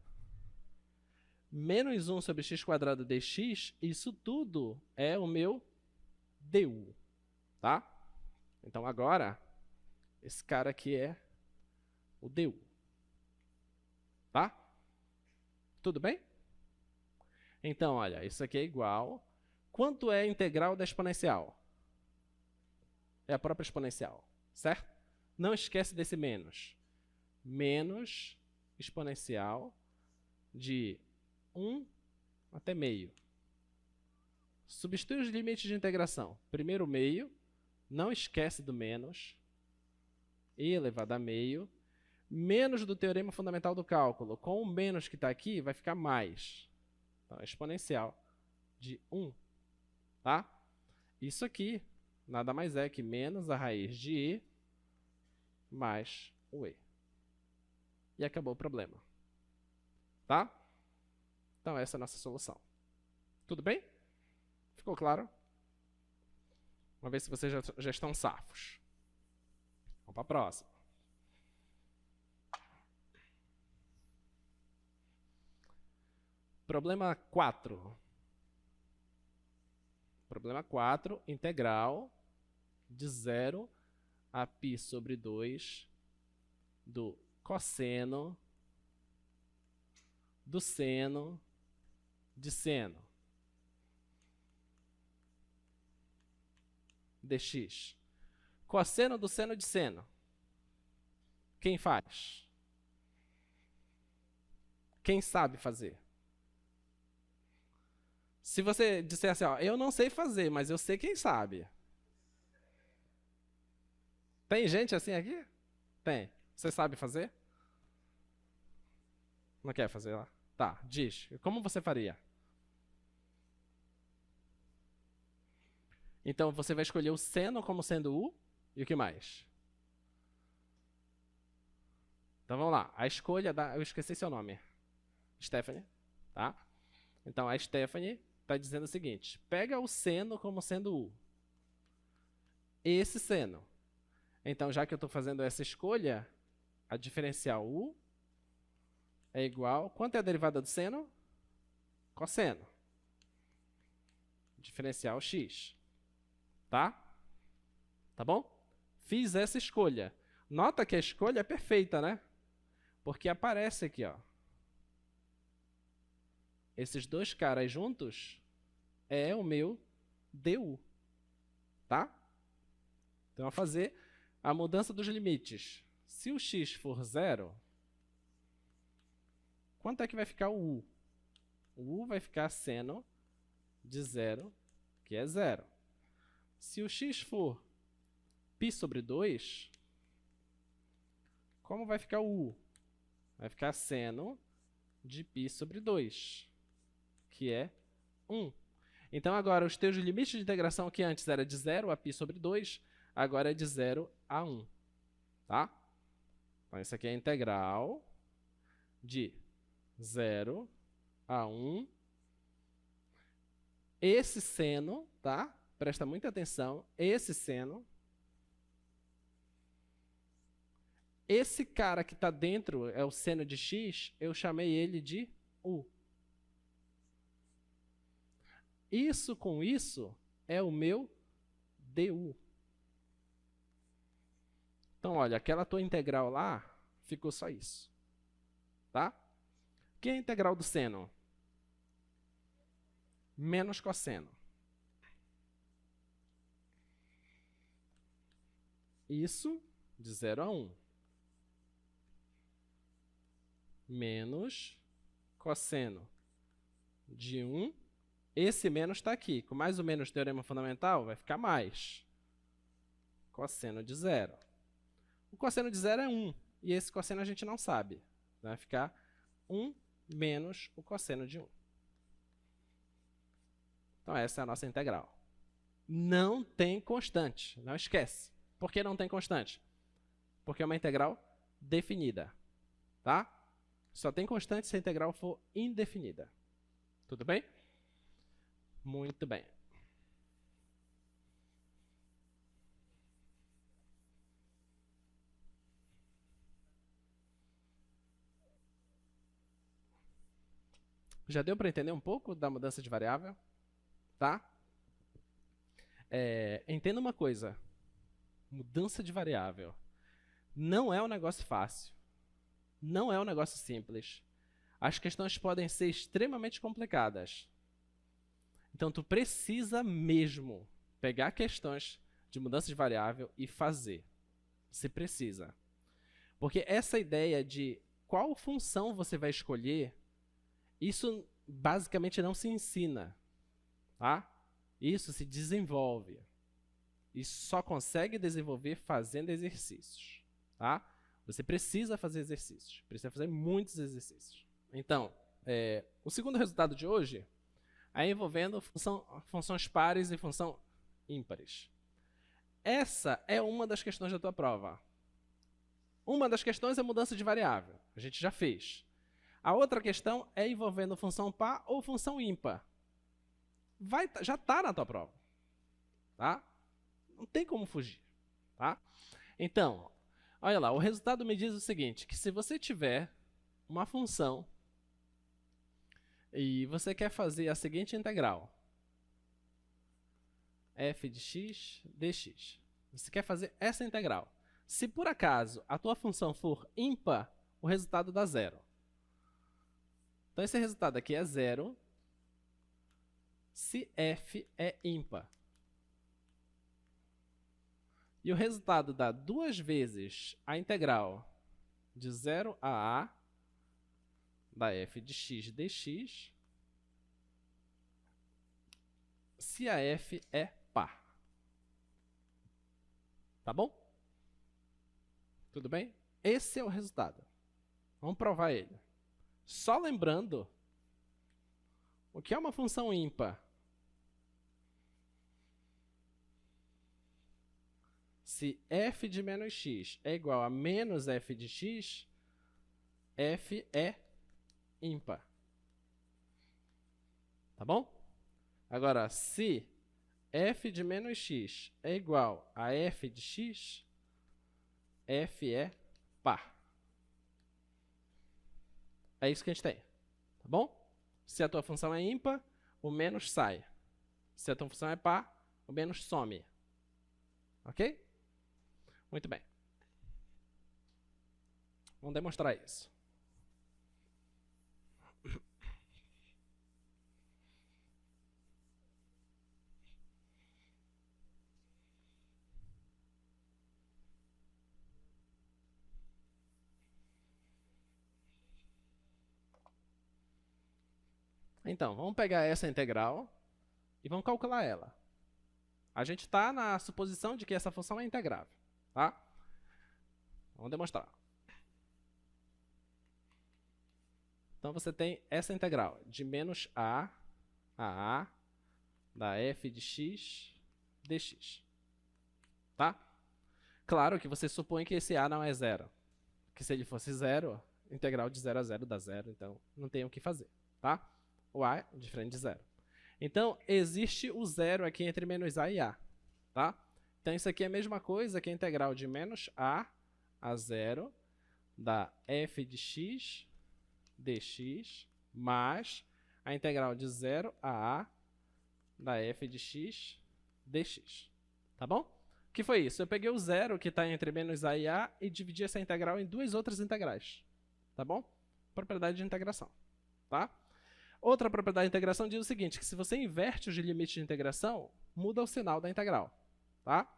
menos 1 sobre x quadrado dx, isso tudo é o meu du, tá? Então, agora, esse cara aqui é o du, tá? Tudo bem? Então, olha, isso aqui é igual. Quanto é a integral da exponencial? É a própria exponencial, certo? Não esquece desse menos. Menos exponencial de 1 até meio. Substitui os limites de integração. Primeiro meio, não esquece do menos, e elevado a meio, menos do teorema fundamental do cálculo. Com o menos que está aqui, vai ficar mais. Então, exponencial de 1, tá? Isso aqui nada mais é que menos a raiz de e mais o e. E acabou o problema. Tá? Então, essa é a nossa solução. Tudo bem? Ficou claro? Vamos ver se vocês já estão safos. Vamos para a próxima. Problema 4. Problema 4, integral de 0 a π sobre 2 do cosseno do seno de seno dx. Cosseno do seno de seno. Quem faz? Quem sabe fazer? Se você disser assim, ó, eu não sei fazer, mas eu sei quem sabe. Tem gente assim aqui? Tem. Você sabe fazer? Não quer fazer lá? Tá, diz. Como você faria? Então, você vai escolher o seno como sendo u e o que mais? Então, vamos lá. A escolha da... Eu esqueci seu nome. Stephanie, tá? Então, a Stephanie está dizendo o seguinte. Pega o seno como sendo u. Esse seno. Então, já que eu estou fazendo essa escolha, a diferencial u é igual... Quanto é a derivada do seno? Cosseno. Diferencial x. Tá? Tá bom? Fiz essa escolha. Nota que a escolha é perfeita, né? Porque aparece aqui, ó. Esses dois caras juntos é o meu du. Tá? Então, a fazer a mudança dos limites. Se o x for 0, quanto é que vai ficar o u? O u vai ficar seno de 0, que é 0. Se o x for π sobre 2, como vai ficar o u? Vai ficar seno de π sobre 2, que é 1. Então, agora, os teus limites de integração, que antes era de 0 a π sobre 2, agora é de 0 a 1. Tá? Então, isso aqui é a integral de 0 a 1. Esse seno, tá? Presta muita atenção. Esse seno. Esse cara que está dentro é o seno de x, eu chamei ele de u. Isso com isso é o meu du. Então, olha, aquela tua integral lá, ficou só isso. Tá? O que é a integral do seno? Menos cosseno. Isso de 0 a 1. Menos cosseno de 1. Esse menos está aqui. Com mais ou menos teorema fundamental, vai ficar mais. Cosseno de 0. O cosseno de 0 é 1. E esse cosseno a gente não sabe. Vai ficar 1 menos o cosseno de 1. Então, essa é a nossa integral. Não tem constante. Não esquece. Por que não tem constante? Porque é uma integral definida. Tá? Só tem constante se a integral for indefinida. Tudo bem? Muito bem. Já deu para entender um pouco da mudança de variável? Tá? Entenda uma coisa. Mudança de variável não é um negócio fácil. Não é um negócio simples. As questões podem ser extremamente complicadas. Então, tu precisa mesmo pegar questões de mudança de variável e fazer. Você precisa. Porque essa ideia de qual função você vai escolher, isso basicamente não se ensina. Tá? Isso se desenvolve. E só consegue desenvolver fazendo exercícios. Tá? Você precisa fazer exercícios. Precisa fazer muitos exercícios. Então, o segundo resultado de hoje é envolvendo funções pares e função ímpares. Essa é uma das questões da tua prova. Uma das questões é mudança de variável. A gente já fez. A outra questão é envolvendo função par ou função ímpar. Já está na tua prova. Tá? Não tem como fugir. Tá? Então, olha lá, o resultado me diz o seguinte, que se você tiver uma função e você quer fazer a seguinte integral, f de x dx. Você quer fazer essa integral. Se por acaso a tua função for ímpar, o resultado dá zero. Então esse resultado aqui é zero se f é ímpar. E o resultado dá 2 vezes a integral de 0 a a da f de x dx, se a f é par. Tá bom? Tudo bem? Esse é o resultado. Vamos provar ele. Só lembrando, o que é uma função ímpar? Se f de menos x é igual a menos f de x, f é ímpar. Tá bom? Agora, se f de menos x é igual a f de x, f é par. É isso que a gente tem. Tá bom? Se a tua função é ímpar, o menos sai. Se a tua função é par, o menos some. Ok? Muito bem. Vamos demonstrar isso. Então, vamos pegar essa integral e vamos calcular ela. A gente está na suposição de que essa função é integrável. Tá? Vamos demonstrar. Então, você tem essa integral de menos a da f de x dx. Tá? Claro que você supõe que esse a não é zero. Que se ele fosse zero, integral de 0 a 0 dá zero, então não tem o que fazer. Tá? O a é diferente de zero. Então, existe o zero aqui entre menos a e a. Tá? Então, isso aqui é a mesma coisa que a integral de menos a zero da f de x dx mais a integral de 0 a da f de x dx. Tá bom? O que foi isso? Eu peguei o zero que está entre menos a e dividi essa integral em duas outras integrais. Tá bom? Propriedade de integração. Tá? Outra propriedade de integração diz o seguinte, que se você inverte os limites de integração, muda o sinal da integral. Tá?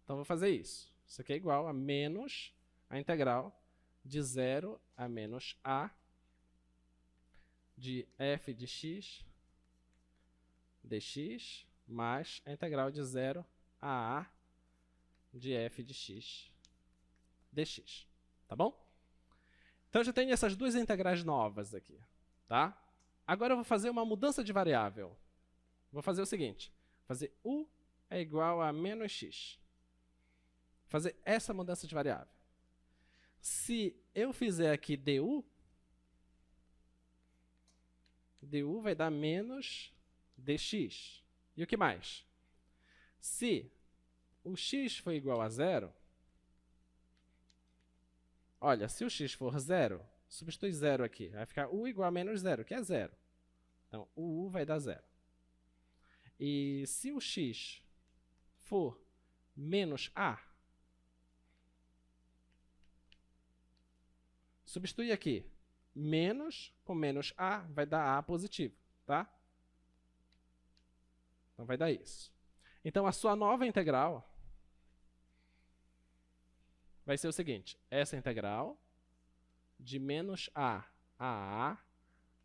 Então, vou fazer isso. Isso aqui é igual a menos a integral de 0 a menos a de f de x dx mais a integral de 0 a de f de x dx. Tá bom? Então, eu já tenho essas duas integrais novas aqui. Tá? Agora, eu vou fazer uma mudança de variável. Vou fazer o seguinte. Fazer u é igual a menos x. Fazer essa mudança de variável. Se eu fizer aqui du vai dar menos dx. E o que mais? Se o x for igual a zero, olha, se o x for zero, substitui zero aqui. Vai ficar u igual a menos zero, que é zero. Então, o u vai dar zero. E se o x for menos a, substitui aqui. Menos com menos a vai dar a positivo. Tá? Então, vai dar isso. Então, a sua nova integral vai ser o seguinte. Essa integral de menos a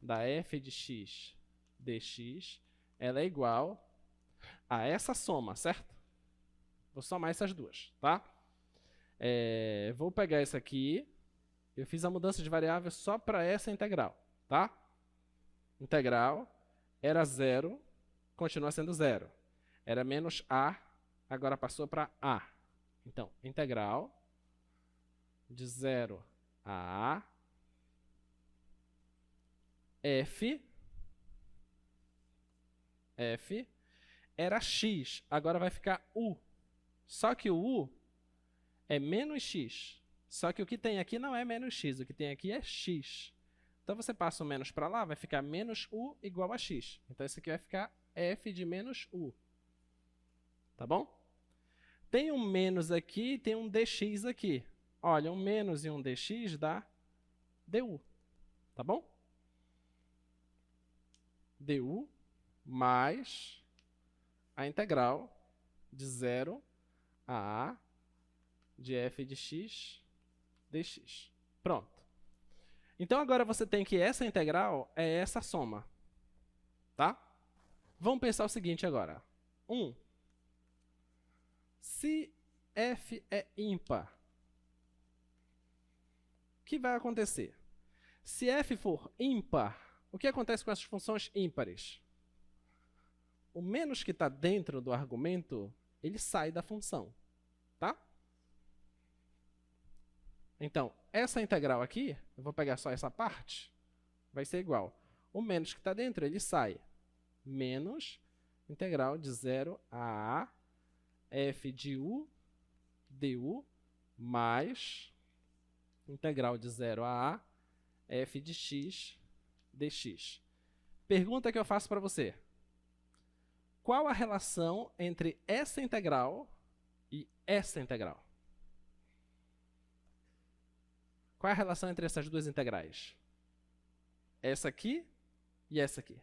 da f de x dx, ela é igual a essa soma, certo? Vou somar essas duas, tá? Vou pegar isso aqui. Eu fiz a mudança de variável só para essa integral, tá? Integral era zero, continua sendo zero. Era menos a, agora passou para a. Então, integral de 0 a f era x, agora vai ficar u. Só que o u é menos x. Só que o que tem aqui não é menos x, o que tem aqui é x. Então, você passa o menos para lá, vai ficar menos u igual a x. Então, isso aqui vai ficar f de menos u. Tá bom? Tem um menos aqui e tem um dx aqui. Olha, um menos e um dx dá du, tá bom? Du mais a integral de 0 a a de f de x dx. Pronto. Então, agora você tem que essa integral é essa soma. Tá? Vamos pensar o seguinte agora. Se f é ímpar, o que vai acontecer? Se f for ímpar, o que acontece com essas funções ímpares? O menos que está dentro do argumento, ele sai da função. Tá? Então, essa integral aqui, eu vou pegar só essa parte, vai ser igual. O menos que está dentro, ele sai. Menos integral de 0 a f de u du mais integral de 0 a f de x dx. Pergunta que eu faço para você. Qual a relação entre essa integral e essa integral? Qual é a relação entre essas duas integrais? Essa aqui e essa aqui.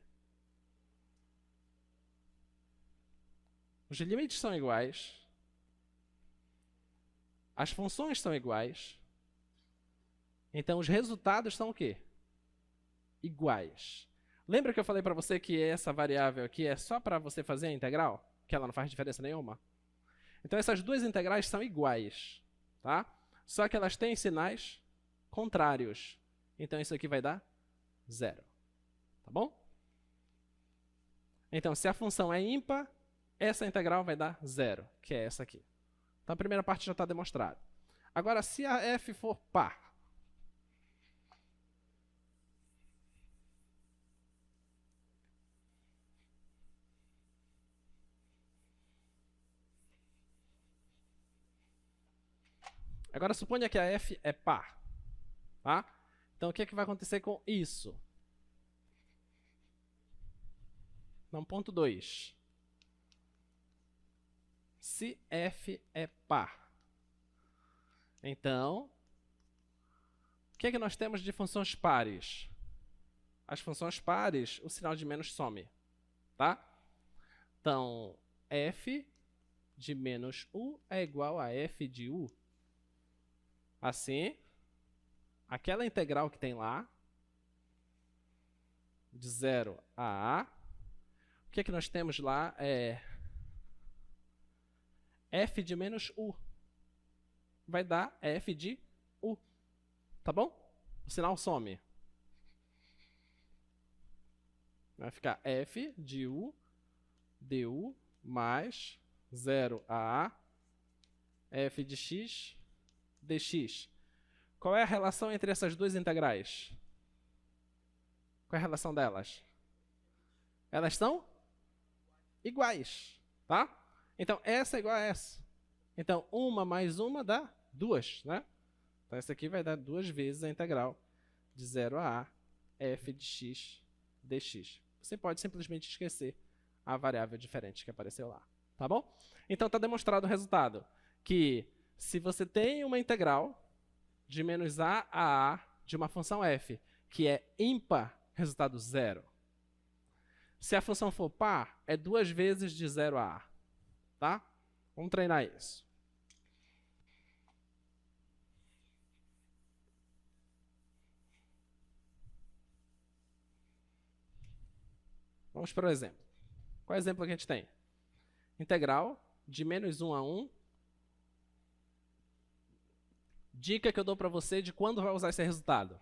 Os limites são iguais. As funções são iguais. Então, os resultados são o quê? Iguais. Lembra que eu falei para você que essa variável aqui é só para você fazer a integral? Que ela não faz diferença nenhuma? Então, essas duas integrais são iguais. Tá? Só que elas têm sinais contrários. Então, isso aqui vai dar 0. Tá bom? Então, se a função é ímpar, essa integral vai dar 0, que é essa aqui. Então, a primeira parte já está demonstrada. Agora, se a f for par, agora suponha que a f é par. Tá? Então, o que, vai acontecer com isso? Não, ponto 2. Se f é par, então, o que nós temos de funções pares? As funções pares, o sinal de menos some. Tá? Então, f de menos u é igual a f de u. Assim, aquela integral que tem lá, de 0 a a, o que nós temos lá é f de menos u. Vai dar f de u. Tá bom? O sinal some. Vai ficar f de u du mais 0 a a f de x dx. Qual é a relação entre essas duas integrais? Qual é a relação delas? Elas são iguais, tá? Então, essa é igual a essa. Então, uma mais uma dá 2, né? Então, essa aqui vai dar 2 vezes a integral de 0 a f de x dx. Você pode simplesmente esquecer a variável diferente que apareceu lá, tá bom? Então, está demonstrado o resultado, que se você tem uma integral de menos a de uma função f, que é ímpar, resultado 0. Se a função for par, é 2 vezes de 0 a a. Tá? Vamos treinar isso. Vamos para o exemplo. Qual é o exemplo que a gente tem? Integral de menos 1 a 1. Dica que eu dou para você de quando vai usar esse resultado.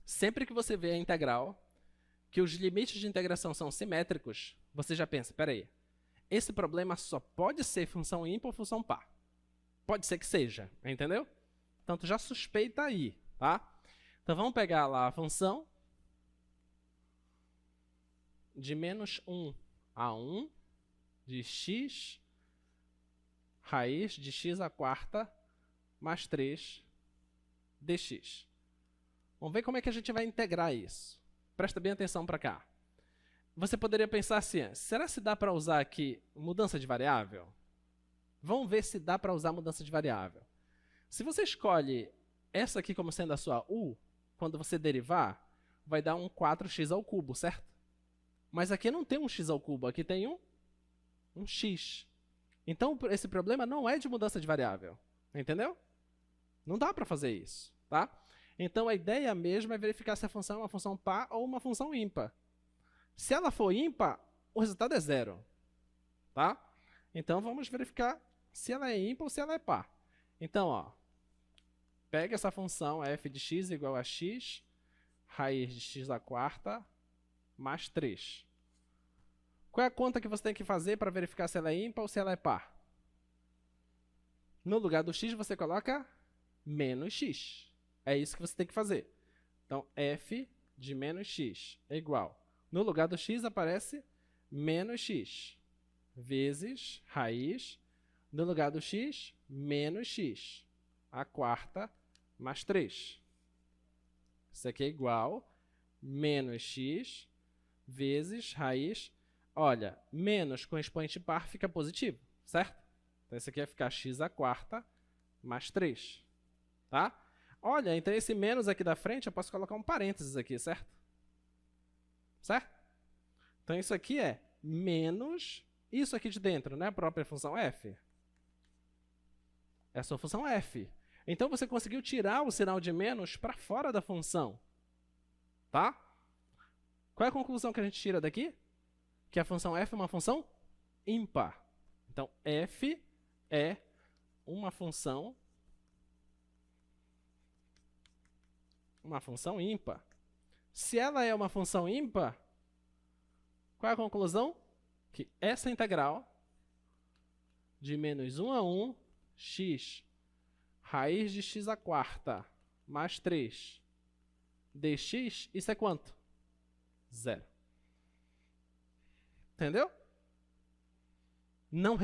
Sempre que você vê a integral, que os limites de integração são simétricos, você já pensa, espera aí, esse problema só pode ser função ímpar ou função par. Pode ser que seja, entendeu? Então, tu já suspeita aí, tá? Então, vamos pegar lá a função de menos 1 a 1 de x raiz de x à quarta mais 3 dx. Vamos ver como é que a gente vai integrar isso. Presta bem atenção para cá. Você poderia pensar assim, será que dá para usar aqui mudança de variável? Vamos ver se dá para usar mudança de variável. Se você escolhe essa aqui como sendo a sua u, quando você derivar, vai dar um 4x ao cubo, certo? Mas aqui não tem um x ao cubo, aqui tem um x. Então, esse problema não é de mudança de variável, entendeu? Não dá para fazer isso, tá? Então, a ideia mesmo é verificar se a função é uma função par ou uma função ímpar. Se ela for ímpar, o resultado é zero, tá? Então, vamos verificar se ela é ímpar ou se ela é par. Então, ó, pega essa função f de x igual a x, raiz de x à quarta, mais 3. Qual é a conta que você tem que fazer para verificar se ela é ímpar ou se ela é par? No lugar do x, você coloca menos x. É isso que você tem que fazer. Então, f de menos x é igual. No lugar do x aparece menos x, vezes raiz, no lugar do x, menos x, a quarta, mais 3. Isso aqui é igual menos x, vezes raiz. Olha, menos com expoente par fica positivo, certo? Então, isso aqui vai ficar x à quarta, mais 3. Tá? Olha, então esse menos aqui da frente, eu posso colocar um parênteses aqui, certo? Certo? Então, isso aqui é menos isso aqui de dentro, né? A própria função f. Essa é a função f. Então, você conseguiu tirar o sinal de menos para fora da função. Tá? Qual é a conclusão que a gente tira daqui? Que a função f é uma função ímpar. Então, f é uma função ímpar. Se ela é uma função ímpar, qual é a conclusão? Que essa integral de menos 1 a 1, x, raiz de x à quarta, mais 3, dx, isso é quanto? Zero. Entendeu? Não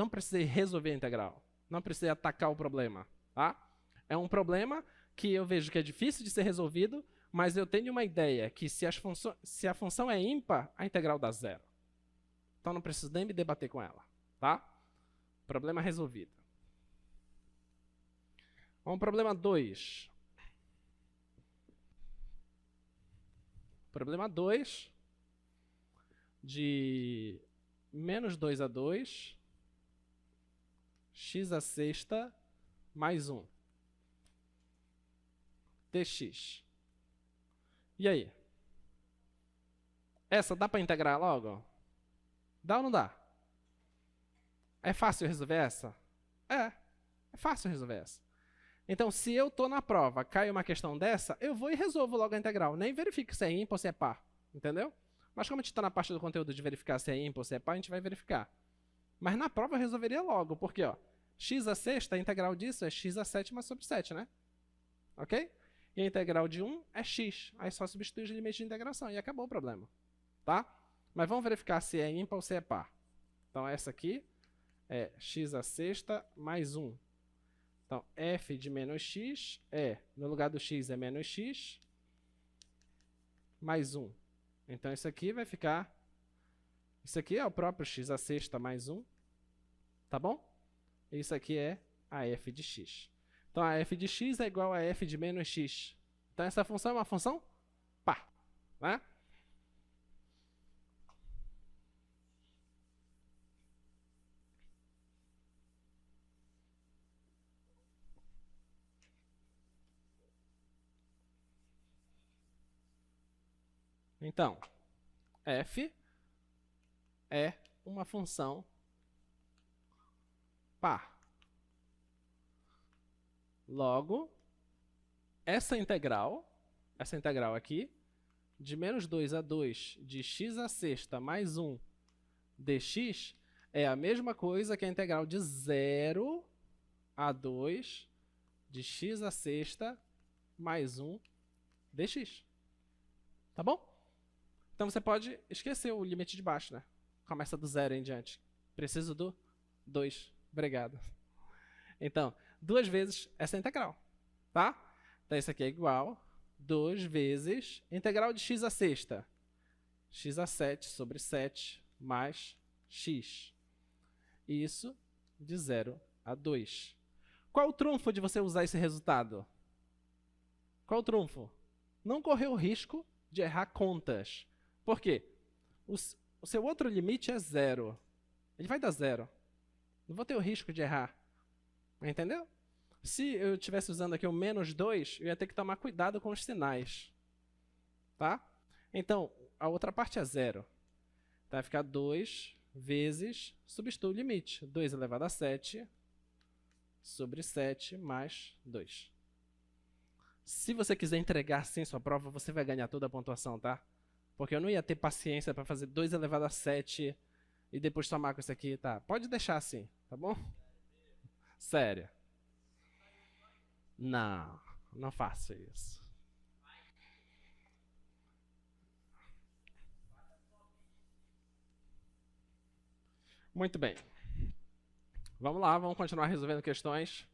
precisei resolver a integral. Não precisei atacar o problema. Tá? É um problema que eu vejo que é difícil de ser resolvido, mas eu tenho uma ideia que se a função é ímpar, a integral dá zero. Então, não preciso nem me debater com ela. Tá? Problema resolvido. Vamos ao problema 2. Problema 2, de menos 2 a 2, x à sexta, mais 1, dx. E aí? Essa dá para integrar logo? Dá ou não dá? É fácil resolver essa? É fácil resolver essa. Então, se eu estou na prova, cai uma questão dessa, eu vou e resolvo logo a integral. Nem verifico se é ímpar ou se é par. Entendeu? Mas como a gente está na parte do conteúdo de verificar se é ímpar ou se é par, a gente vai verificar. Mas na prova eu resolveria logo, porque ó, x à sexta, a integral disso é x à sétima sobre 7, né? Ok? E a integral de 1 é x. Aí só substitui os limites de integração e acabou o problema. Tá? Mas vamos verificar se é ímpar ou se é par. Então, essa aqui é x à sexta mais 1. Então, f de menos x é, no lugar do x é menos x, mais 1. Então, isso aqui vai ficar... Isso aqui é o próprio x à sexta mais 1. Tá bom? Isso aqui é a f de x. Então, a f de x é igual a f de menos x. Então, essa função é uma função par. Né? Então, f é uma função par. Logo, essa integral aqui, de menos 2 a 2 de x à sexta mais 1 dx, é a mesma coisa que a integral de 0 a 2 de x à sexta mais 1 dx. Tá bom? Então, você pode esquecer o limite de baixo, né? Começa do 0 em diante. Preciso do 2. Obrigado. Então, 2 vezes essa integral. Tá? Então, isso aqui é igual 2 vezes integral de x à sexta. X a 7 sobre 7 mais x. Isso de 0 a 2. Qual o trunfo de você usar esse resultado? Qual o trunfo? Não correr o risco de errar contas. Por quê? O seu outro limite é 0. Ele vai dar 0. Não vou ter o risco de errar. Entendeu? Se eu estivesse usando aqui o menos 2, eu ia ter que tomar cuidado com os sinais. Tá? Então, a outra parte é 0. Vai ficar 2 vezes, substituo o limite. 2 elevado a 7 sobre 7 mais 2. Se você quiser entregar sim sua prova, você vai ganhar toda a pontuação, tá? Porque eu não ia ter paciência para fazer 2 elevado a 7 e depois somar com isso aqui, tá? Pode deixar assim, tá bom? Sério. Não, não faço isso. Muito bem. Vamos lá, vamos continuar resolvendo questões.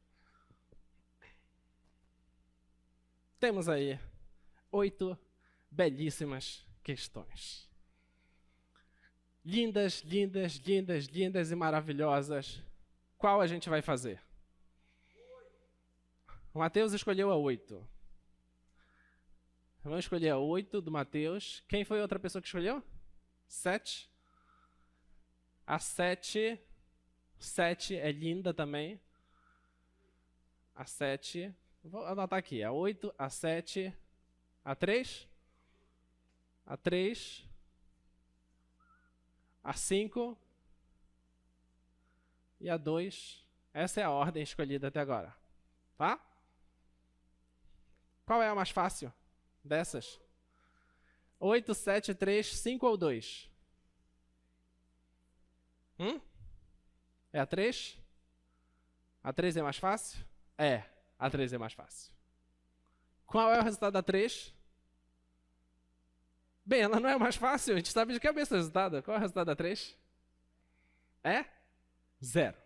Temos aí 8 belíssimas questões. Lindas, lindas, lindas, lindas e maravilhosas. Qual a gente vai fazer? O Matheus escolheu a 8. Vamos escolher a 8 do Matheus. Quem foi a outra pessoa que escolheu? 7. A 7. 7 é linda também. A 7. Vou anotar aqui. A 8, a 7, a 3. A 3. A 5. E a 2. Essa é a ordem escolhida até agora. Tá? Qual é a mais fácil dessas? 8, 7, 3, 5 ou 2? É a 3? A 3 é mais fácil? É, a 3 é mais fácil. Qual é o resultado da 3? Bem, ela não é mais fácil, a gente sabe de cabeça o resultado. Qual é o resultado da 3? É 0.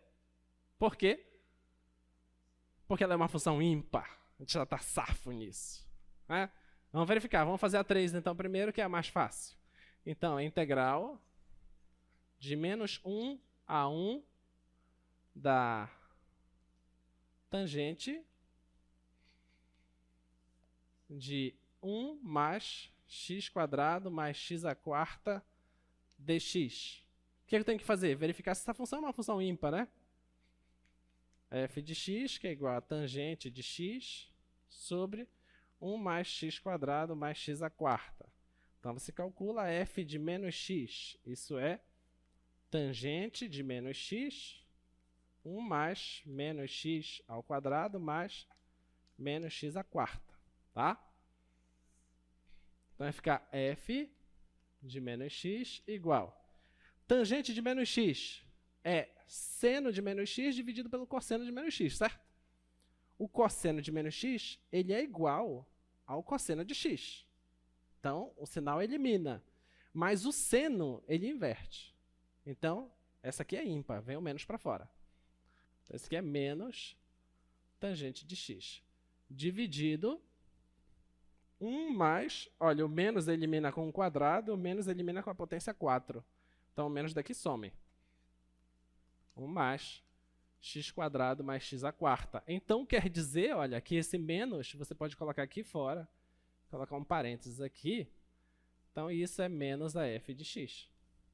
Por quê? Porque ela é uma função ímpar. A gente já está safo nisso. Né? Vamos verificar, vamos fazer a 3 então primeiro, que é a mais fácil. Então, a integral de menos 1 a 1 da tangente de 1 mais x² mais x² dx. O que eu tenho que fazer? Verificar se essa função é uma função ímpar, né? F de x, que é igual a tangente de x sobre 1 mais x² mais x². Então, você calcula f de menos x. Isso é tangente de menos x, 1 mais menos x² mais menos x². Tá? Então, vai ficar f de menos x igual. Tangente de menos x é seno de menos x dividido pelo cosseno de menos x, certo? O cosseno de menos x, ele é igual ao cosseno de x. Então, o sinal elimina. Mas o seno, ele inverte. Então, essa aqui é ímpar, vem o menos para fora. Então, esse aqui é menos tangente de x. Dividido 1 mais, olha, o menos elimina com o quadrado, o menos elimina com a potência 4. Então, o menos daqui some. 1 mais x² mais x². Então, quer dizer, olha, que esse menos, você pode colocar aqui fora, colocar um parênteses aqui. Então, isso é menos a f de x,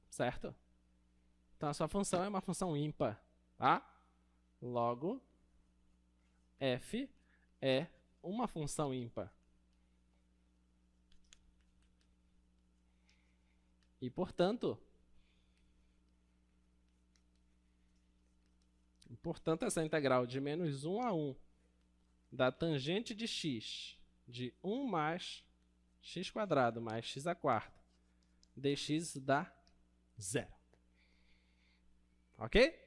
certo? Então, a sua função é uma função ímpar, tá? Logo, f é uma função ímpar. E, portanto, essa integral de menos 1 a 1 da tangente de x de 1 mais x² mais x² dx dá 0. Ok?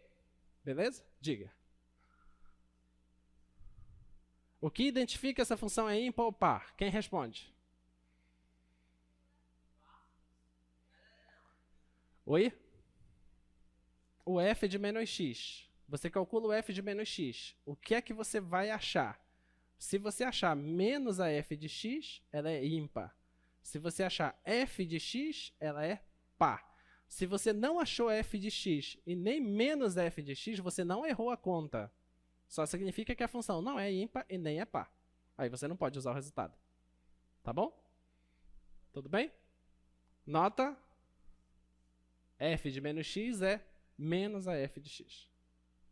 Beleza? Diga. O que identifica essa função é ímpar ou par? Quem responde? Oi? O f de menos x. Você calcula o f de menos x. O que é que você vai achar? Se você achar menos a f de x, ela é ímpar. Se você achar f de x, ela é par. Se você não achou f de x e nem menos f de x, você não errou a conta. Só significa que a função não é ímpar e nem é par. Aí você não pode usar o resultado. Tá bom? Tudo bem? Nota: f de menos x é menos a f de x.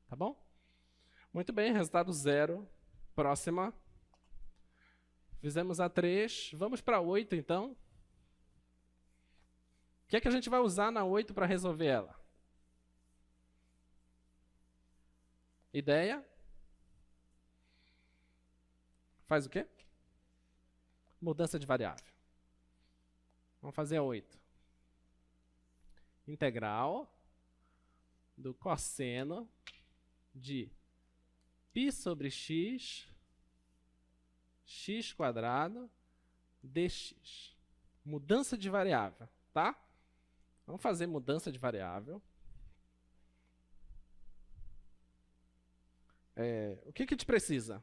Tá bom? Muito bem, resultado 0. Próxima. Fizemos a 3. Vamos para a 8, então. O que é que a gente vai usar na 8 para resolver ela? Ideia? Faz o quê? Mudança de variável. Vamos fazer a 8. Integral do cosseno de π sobre x, x quadrado, dx. Mudança de variável, tá? Vamos fazer mudança de variável. O que a gente precisa?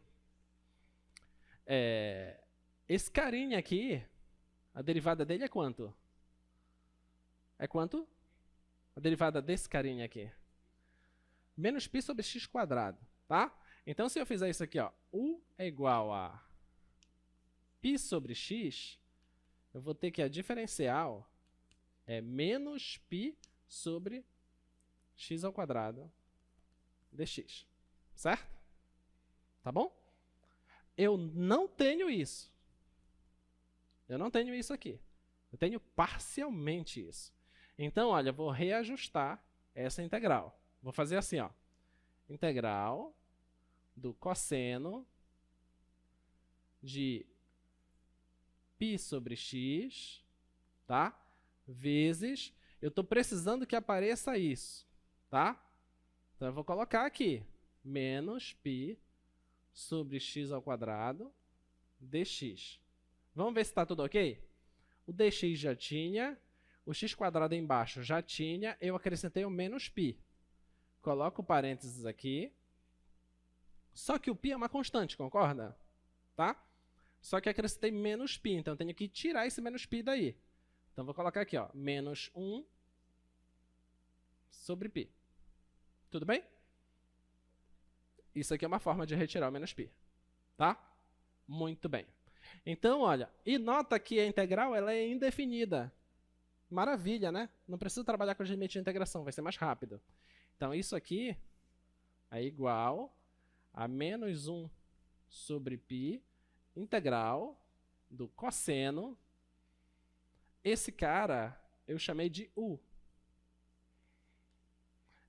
Esse carinha aqui, a derivada dele é quanto? É quanto? A derivada desse carinha aqui. Menos π sobre x quadrado, tá? Então, se eu fizer isso aqui, ó, u é igual a π sobre x, eu vou ter que a diferencial é menos π sobre x ao quadrado dx. Certo? Tá bom? Eu não tenho isso. Eu não tenho isso aqui. Eu tenho parcialmente isso. Então, olha, eu vou reajustar essa integral. Vou fazer assim, ó. Integral do cosseno de π sobre x, tá? Vezes, eu estou precisando que apareça isso, tá? Então, eu vou colocar aqui, menos π sobre x ao quadrado dx. Vamos ver se está tudo ok? O dx já tinha, o x quadrado embaixo já tinha, eu acrescentei o menos π. Coloco parênteses aqui. Só que o π é uma constante, concorda? Tá? Só que acrescentei menos π, então eu tenho que tirar esse menos π daí. Então, vou colocar aqui, ó, menos 1 sobre π. Tudo bem? Isso aqui é uma forma de retirar o menos π. Tá? Muito bem. Então, olha, e nota que a integral ela é indefinida. Maravilha, né? Não preciso trabalhar com os limites de integração, vai ser mais rápido. Então, isso aqui é igual a menos 1 sobre π integral do cosseno. Esse cara eu chamei de u.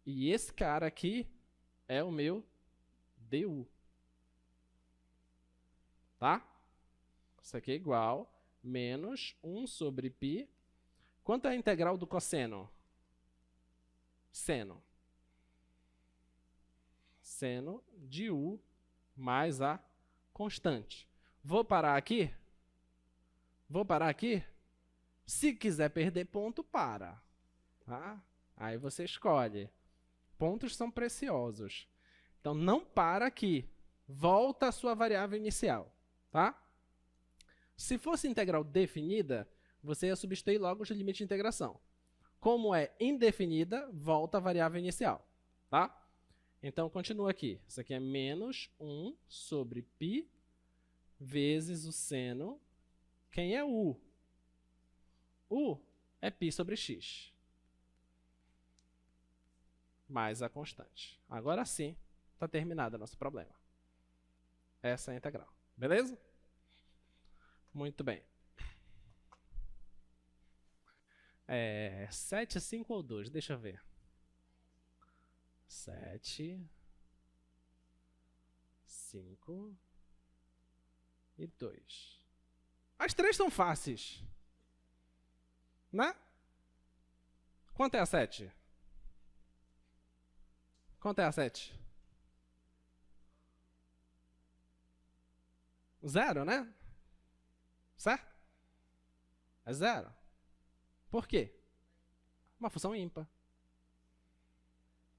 E esse cara aqui é o meu du. Tá? Isso aqui é igual a menos 1 sobre π. Quanto é a integral do cosseno? Seno. Seno de u mais a constante. Vou parar aqui? Vou parar aqui? Se quiser perder ponto, para. Tá? Aí você escolhe. Pontos são preciosos. Então, não para aqui. Volta à sua variável inicial. Tá? Se fosse integral definida, você ia substituir logo os limites de integração. Como é indefinida, volta à variável inicial. Tá? Então, continua aqui. Isso aqui é menos 1 sobre π vezes o seno. Quem é u? U é π sobre x. Mais a constante. Agora sim, está terminado o nosso problema. Essa é a integral. Beleza? Muito bem. 7, 5 ou 2? Deixa eu ver. 7, 5 e 2. As três são fáceis. Né? Quanto é a 7? Quanto é a 7? 0, né? Certo? É 0. Por quê? Uma função ímpar.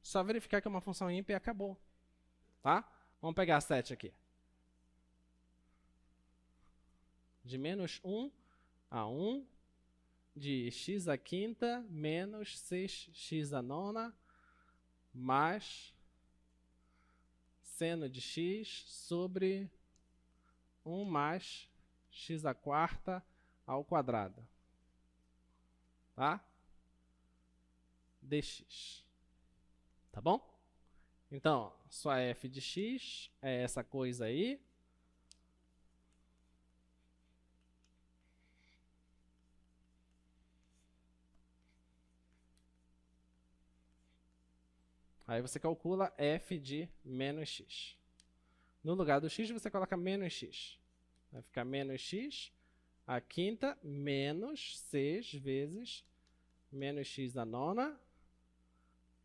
Só verificar que é uma função ímpar e acabou. Tá? Vamos pegar a 7 aqui. De menos 1 a 1, de x à quinta menos 6x à nona mais seno de x sobre 1 mais x à quarta ao quadrado. Tá? Dx. Tá bom? Então, sua f de x é essa coisa aí. Aí você calcula f de menos x. No lugar do x, você coloca menos x. Vai ficar menos x à quinta menos 6 vezes menos x à nona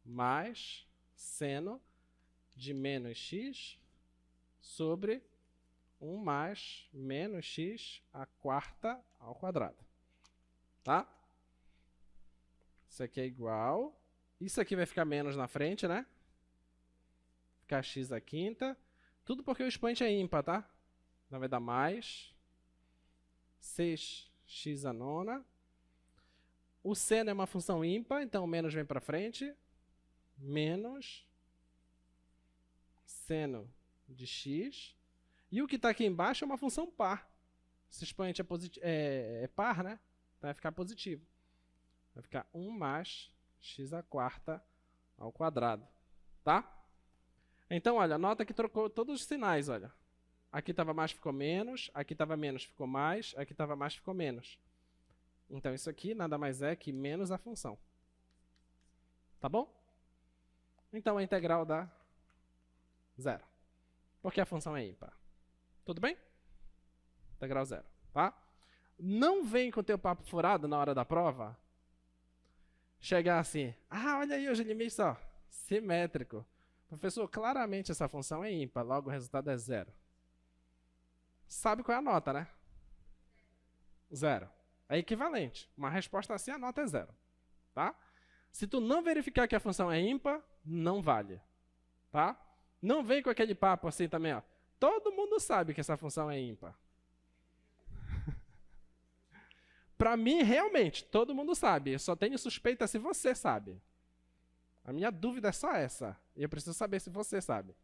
mais seno de menos x sobre 1 mais menos x à quarta ao quadrado. Tá? Isso aqui é igual. Isso aqui vai ficar menos na frente, né? Ficar x à quinta. Tudo porque o expoente é ímpar, tá? Então vai dar mais 6x à nona. O seno é uma função ímpar, então o menos vem para frente. Menos seno de x. E o que está aqui embaixo é uma função par. Esse expoente é par, né? Então vai ficar positivo. Vai ficar 1 mais x à quarta ao quadrado. Tá? Então, olha, nota que trocou todos os sinais, olha. Aqui estava mais, ficou menos. Aqui estava menos, ficou mais. Aqui estava mais, ficou menos. Então, isso aqui nada mais é que menos a função. Tá bom? Então, a integral dá 0. Porque a função é ímpar. Tudo bem? Integral 0, tá? Não vem com o teu papo furado na hora da prova. Chegar assim, olha aí os limites, ó, simétrico. Professor, claramente essa função é ímpar, logo o resultado é 0. Sabe qual é a nota, né? 0. É equivalente. Uma resposta assim, a nota é 0. Tá? Se tu não verificar que a função é ímpar, não vale. Tá? Não vem com aquele papo assim também, ó. Todo mundo sabe que essa função é ímpar. Para mim, realmente, todo mundo sabe. Eu só tenho suspeita se você sabe. A minha dúvida é só essa. E eu preciso saber se você sabe.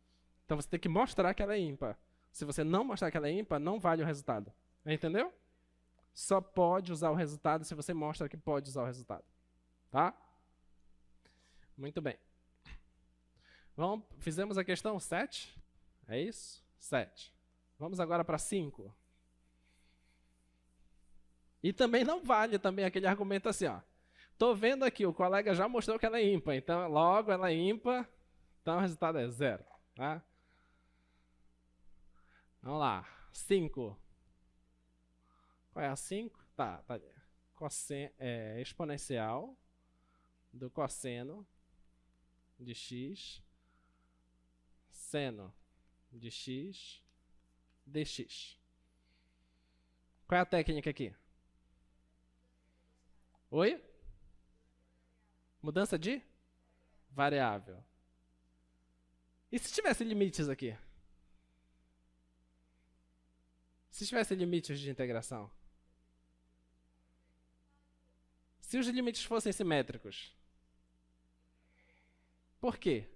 Então você tem que mostrar que ela é ímpar. Se você não mostrar que ela é ímpar, não vale o resultado. Entendeu? Só pode usar o resultado se você mostra que pode usar o resultado. Tá? Muito bem. Fizemos a questão 7. É isso? 7. Vamos agora para 5. E também não vale também aquele argumento assim, ó. Tô vendo aqui, o colega já mostrou que ela é ímpar, então logo ela é ímpar, então o resultado é 0. Tá? Vamos lá. 5. Qual é a 5? Tá. Exponencial do cosseno de x, seno de x, dx. Qual é a técnica aqui? Oi? Mudança de variável. E se tivesse limites aqui? Se tivesse limites de integração? Se os limites fossem simétricos? Por quê?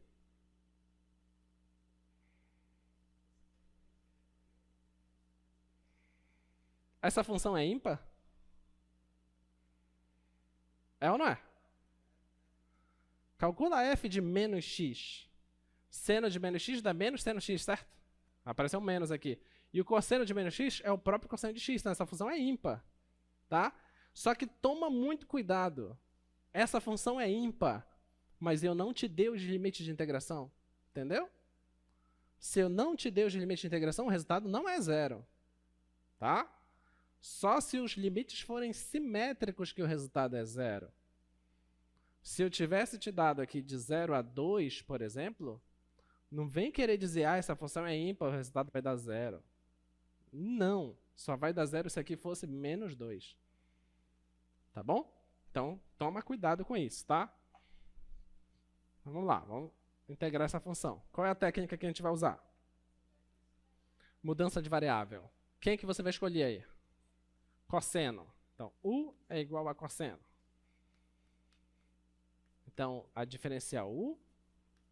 Essa função é ímpar? É ou não é? Calcula f de menos x. Seno de menos x dá menos seno x, certo? Apareceu um menos aqui. E o cosseno de menos x é o próprio cosseno de x, então essa função é ímpar. Tá? Só que toma muito cuidado. Essa função é ímpar, mas eu não te dei os limites de integração. Entendeu? Se eu não te dei os limites de integração, o resultado não é 0. Tá? Só se os limites forem simétricos que o resultado é 0. Se eu tivesse te dado aqui de 0 a 2, por exemplo, não vem querer dizer, essa função é ímpar, o resultado vai dar 0. Não, só vai dar 0 se aqui fosse menos 2. Tá bom? Então, toma cuidado com isso, tá? Vamos lá, vamos integrar essa função. Qual é a técnica que a gente vai usar? Mudança de variável. Quem que você vai escolher aí? Cosseno. Então, U é igual a cosseno. Então, a diferencial U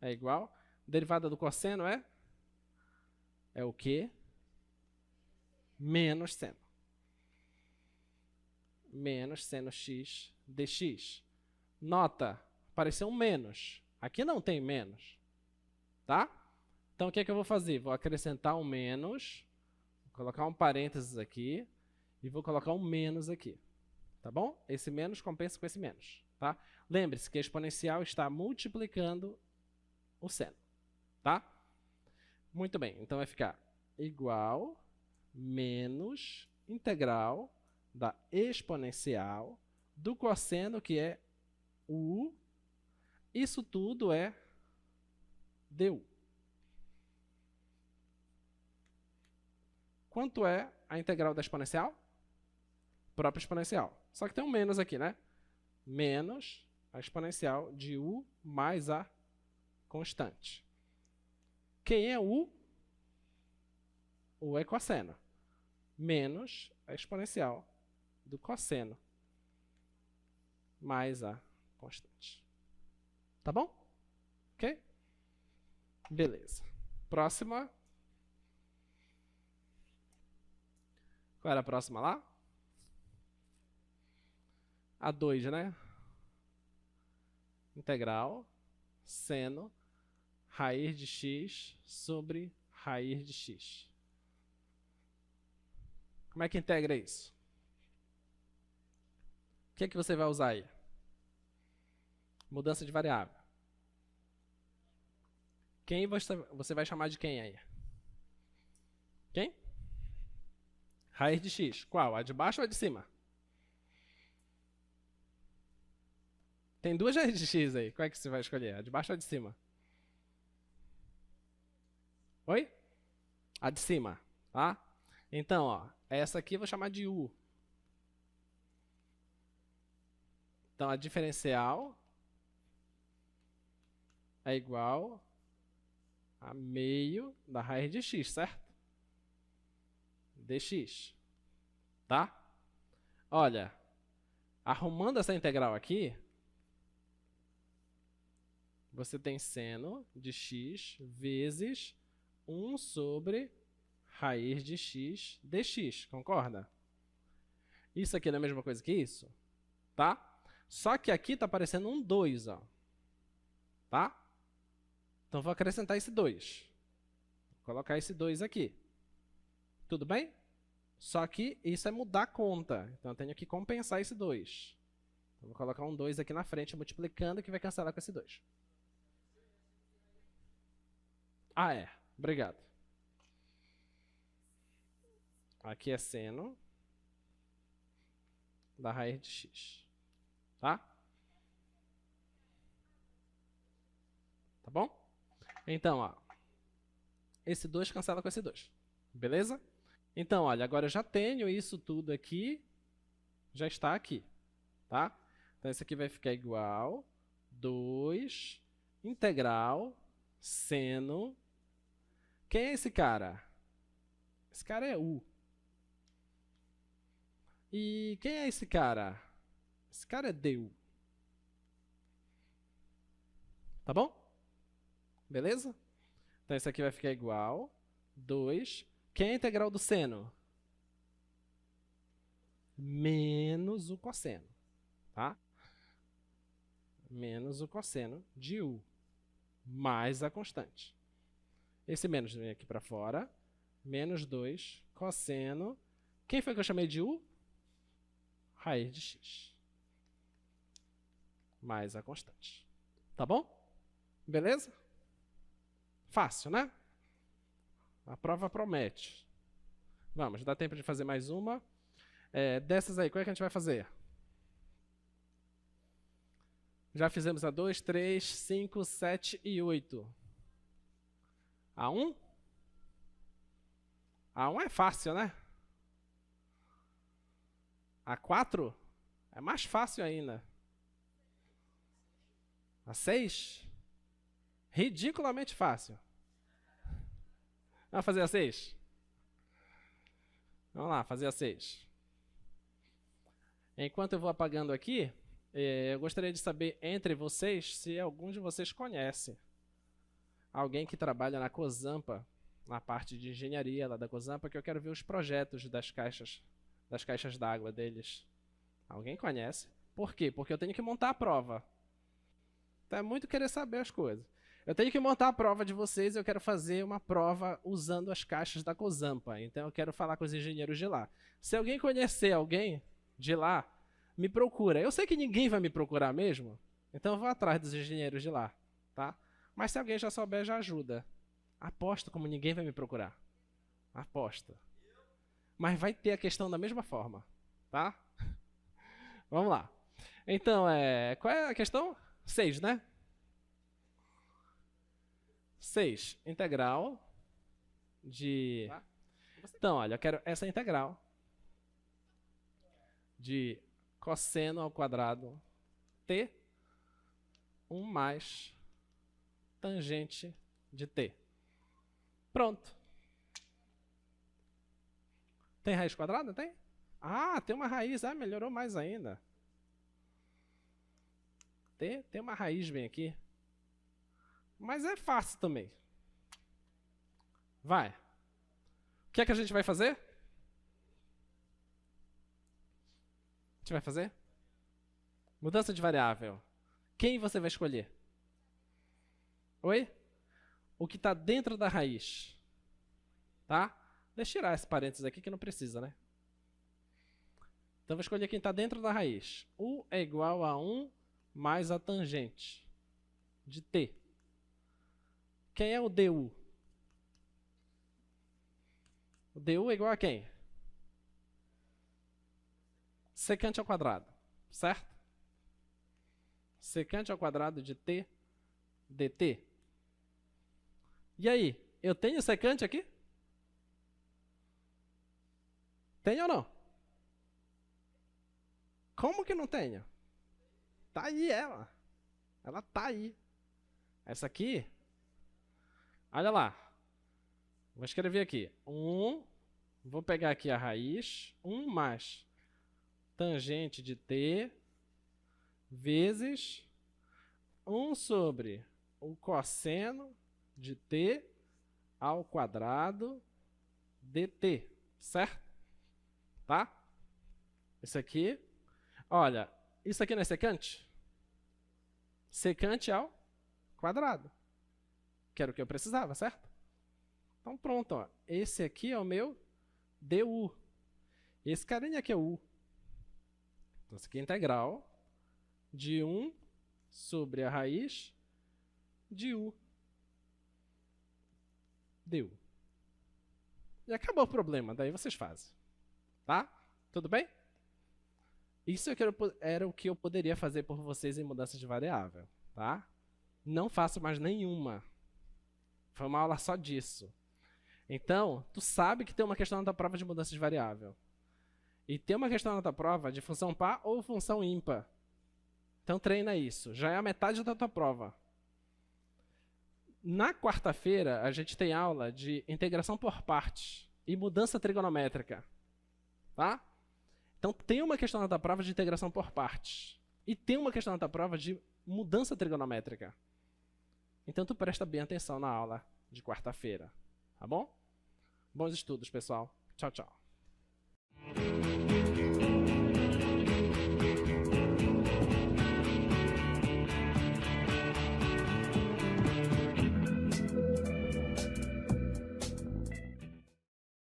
é igual... Derivada do cosseno é o quê? Menos seno. Menos seno x dx. Nota, apareceu um menos. Aqui não tem menos. Tá? Então, o que é que eu vou fazer? Vou acrescentar um menos, vou colocar um parênteses aqui e vou colocar um menos aqui. Tá bom? Esse menos compensa com esse menos. Tá? Lembre-se que a exponencial está multiplicando o seno. Tá? Muito bem. Então, vai ficar igual menos integral da exponencial do cosseno, que é U. Isso tudo é du. Quanto é a integral da exponencial? Própria exponencial. Só que tem um menos aqui, né? Menos a exponencial de U mais a constante. Quem é U? U é cosseno. Menos a exponencial do cosseno mais a constante. Tá bom? Ok? Beleza. Próxima. Qual era a próxima lá? A 2, né? Integral seno raiz de x sobre raiz de x. Como é que integra isso? O que é que você vai usar aí? Mudança de variável. Quem você vai chamar de quem aí? Quem? Raiz de x. Qual? A de baixo ou a de cima? Tem duas raízes de x aí. Qual é que você vai escolher? A de baixo ou a de cima? Oi? A de cima, tá? Então, ó, essa aqui eu vou chamar de u. Então, a diferencial é igual a meio da raiz de x, certo? Dx. Tá? Olha, arrumando essa integral aqui, você tem seno de x vezes 1 sobre raiz de x dx, concorda? Isso aqui não é a mesma coisa que isso? Tá? Só que aqui está aparecendo um 2, ó. Tá? Então, vou acrescentar esse 2. Vou colocar esse 2 aqui. Tudo bem? Só que isso é mudar a conta. Então, eu tenho que compensar esse 2. Então, vou colocar um 2 aqui na frente, multiplicando, que vai cancelar com esse 2. Ah, é. Obrigado. Aqui é seno da raiz de x. Tá? Tá bom? Então, ó, esse 2 cancela com esse 2. Beleza? Então, olha, agora eu já tenho isso tudo aqui, já está aqui. Tá? Então, isso aqui vai ficar igual 2 integral seno. Quem é esse cara? Esse cara é u. E quem é esse cara? Esse cara é du. Tá bom? Beleza? Então, isso aqui vai ficar igual 2. Quem é a integral do seno? Menos o cosseno. Tá? Menos o cosseno de u. Mais a constante. Esse menos vem aqui para fora. Menos 2 cosseno. Quem foi que eu chamei de u? Raiz de x. Mais a constante. Tá bom? Beleza? Fácil, né? A prova promete. Vamos, dá tempo de fazer mais uma. Dessas aí, qual é que a gente vai fazer? Já fizemos a 2, 3, 5, 7 e 8. A 1? A 1 é fácil, né? A 4 é mais fácil ainda. A 6? Ridiculamente fácil. Vamos fazer a 6? Vamos lá, fazer a 6. Enquanto eu vou apagando aqui, eu gostaria de saber entre vocês se algum de vocês conhece alguém que trabalha na Cozampa, na parte de engenharia lá da Cozampa, que eu quero ver os projetos das caixas d'água deles. Alguém conhece? Por quê? Porque eu tenho que montar a prova. Então é muito querer saber as coisas. Eu tenho que montar a prova de vocês e eu quero fazer uma prova usando as caixas da Cozampa. Então eu quero falar com os engenheiros de lá. Se alguém conhecer alguém de lá, me procura. Eu sei que ninguém vai me procurar mesmo, então eu vou atrás dos engenheiros de lá, tá? Mas se alguém já souber, já ajuda. Aposta como ninguém vai me procurar. Aposta. Mas vai ter a questão da mesma forma, tá? Vamos lá. Então, qual é a questão? 6, né? 6. Integral de... Então, olha, eu quero essa integral de cosseno ao quadrado t 1 mais tangente de t. Pronto. Tem raiz quadrada? Tem? Ah, tem uma raiz. Ah, melhorou mais ainda. Tem uma raiz bem aqui. Mas é fácil também. Vai. O que é que a gente vai fazer? A gente vai fazer? Mudança de variável. Quem você vai escolher? Oi? O que está dentro da raiz. Tá? Deixa eu tirar esse parênteses aqui que não precisa, né? Então, vou escolher quem está dentro da raiz. U é igual a 1 mais a tangente de t. Quem é o du? O du é igual a quem? Secante ao quadrado, certo? Secante ao quadrado de t dt. E aí, eu tenho secante aqui? Tenho ou não? Como que não tenho? Tá aí ela. Ela tá aí. Essa aqui, olha lá. Vou escrever aqui. 1, vou pegar aqui a raiz. 1 mais tangente de t vezes 1 sobre o cosseno de t ao quadrado dt. Certo? Tá? Isso aqui. Olha, isso aqui não é secante? Secante ao quadrado. Que era o que eu precisava, certo? Então pronto, ó. Esse aqui é o meu du. Esse carinha aqui é u. Então isso aqui é integral de 1 sobre a raiz de u. Du. E acabou o problema, daí vocês fazem. Tá? Tudo bem? Isso era o que eu poderia fazer por vocês em mudança de variável, tá? Não faço mais nenhuma. Foi uma aula só disso. Então, tu sabe que tem uma questão na tua prova de mudança de variável. E tem uma questão na tua prova de função par ou função ímpar. Então treina isso. Já é a metade da tua prova. Na quarta-feira, a gente tem aula de integração por partes e mudança trigonométrica. Tá? Então, tem uma questão na tua prova de integração por partes. E tem uma questão na tua prova de mudança trigonométrica. Então, tu presta bem atenção na aula de quarta-feira. Tá bom? Bons estudos, pessoal. Tchau, tchau.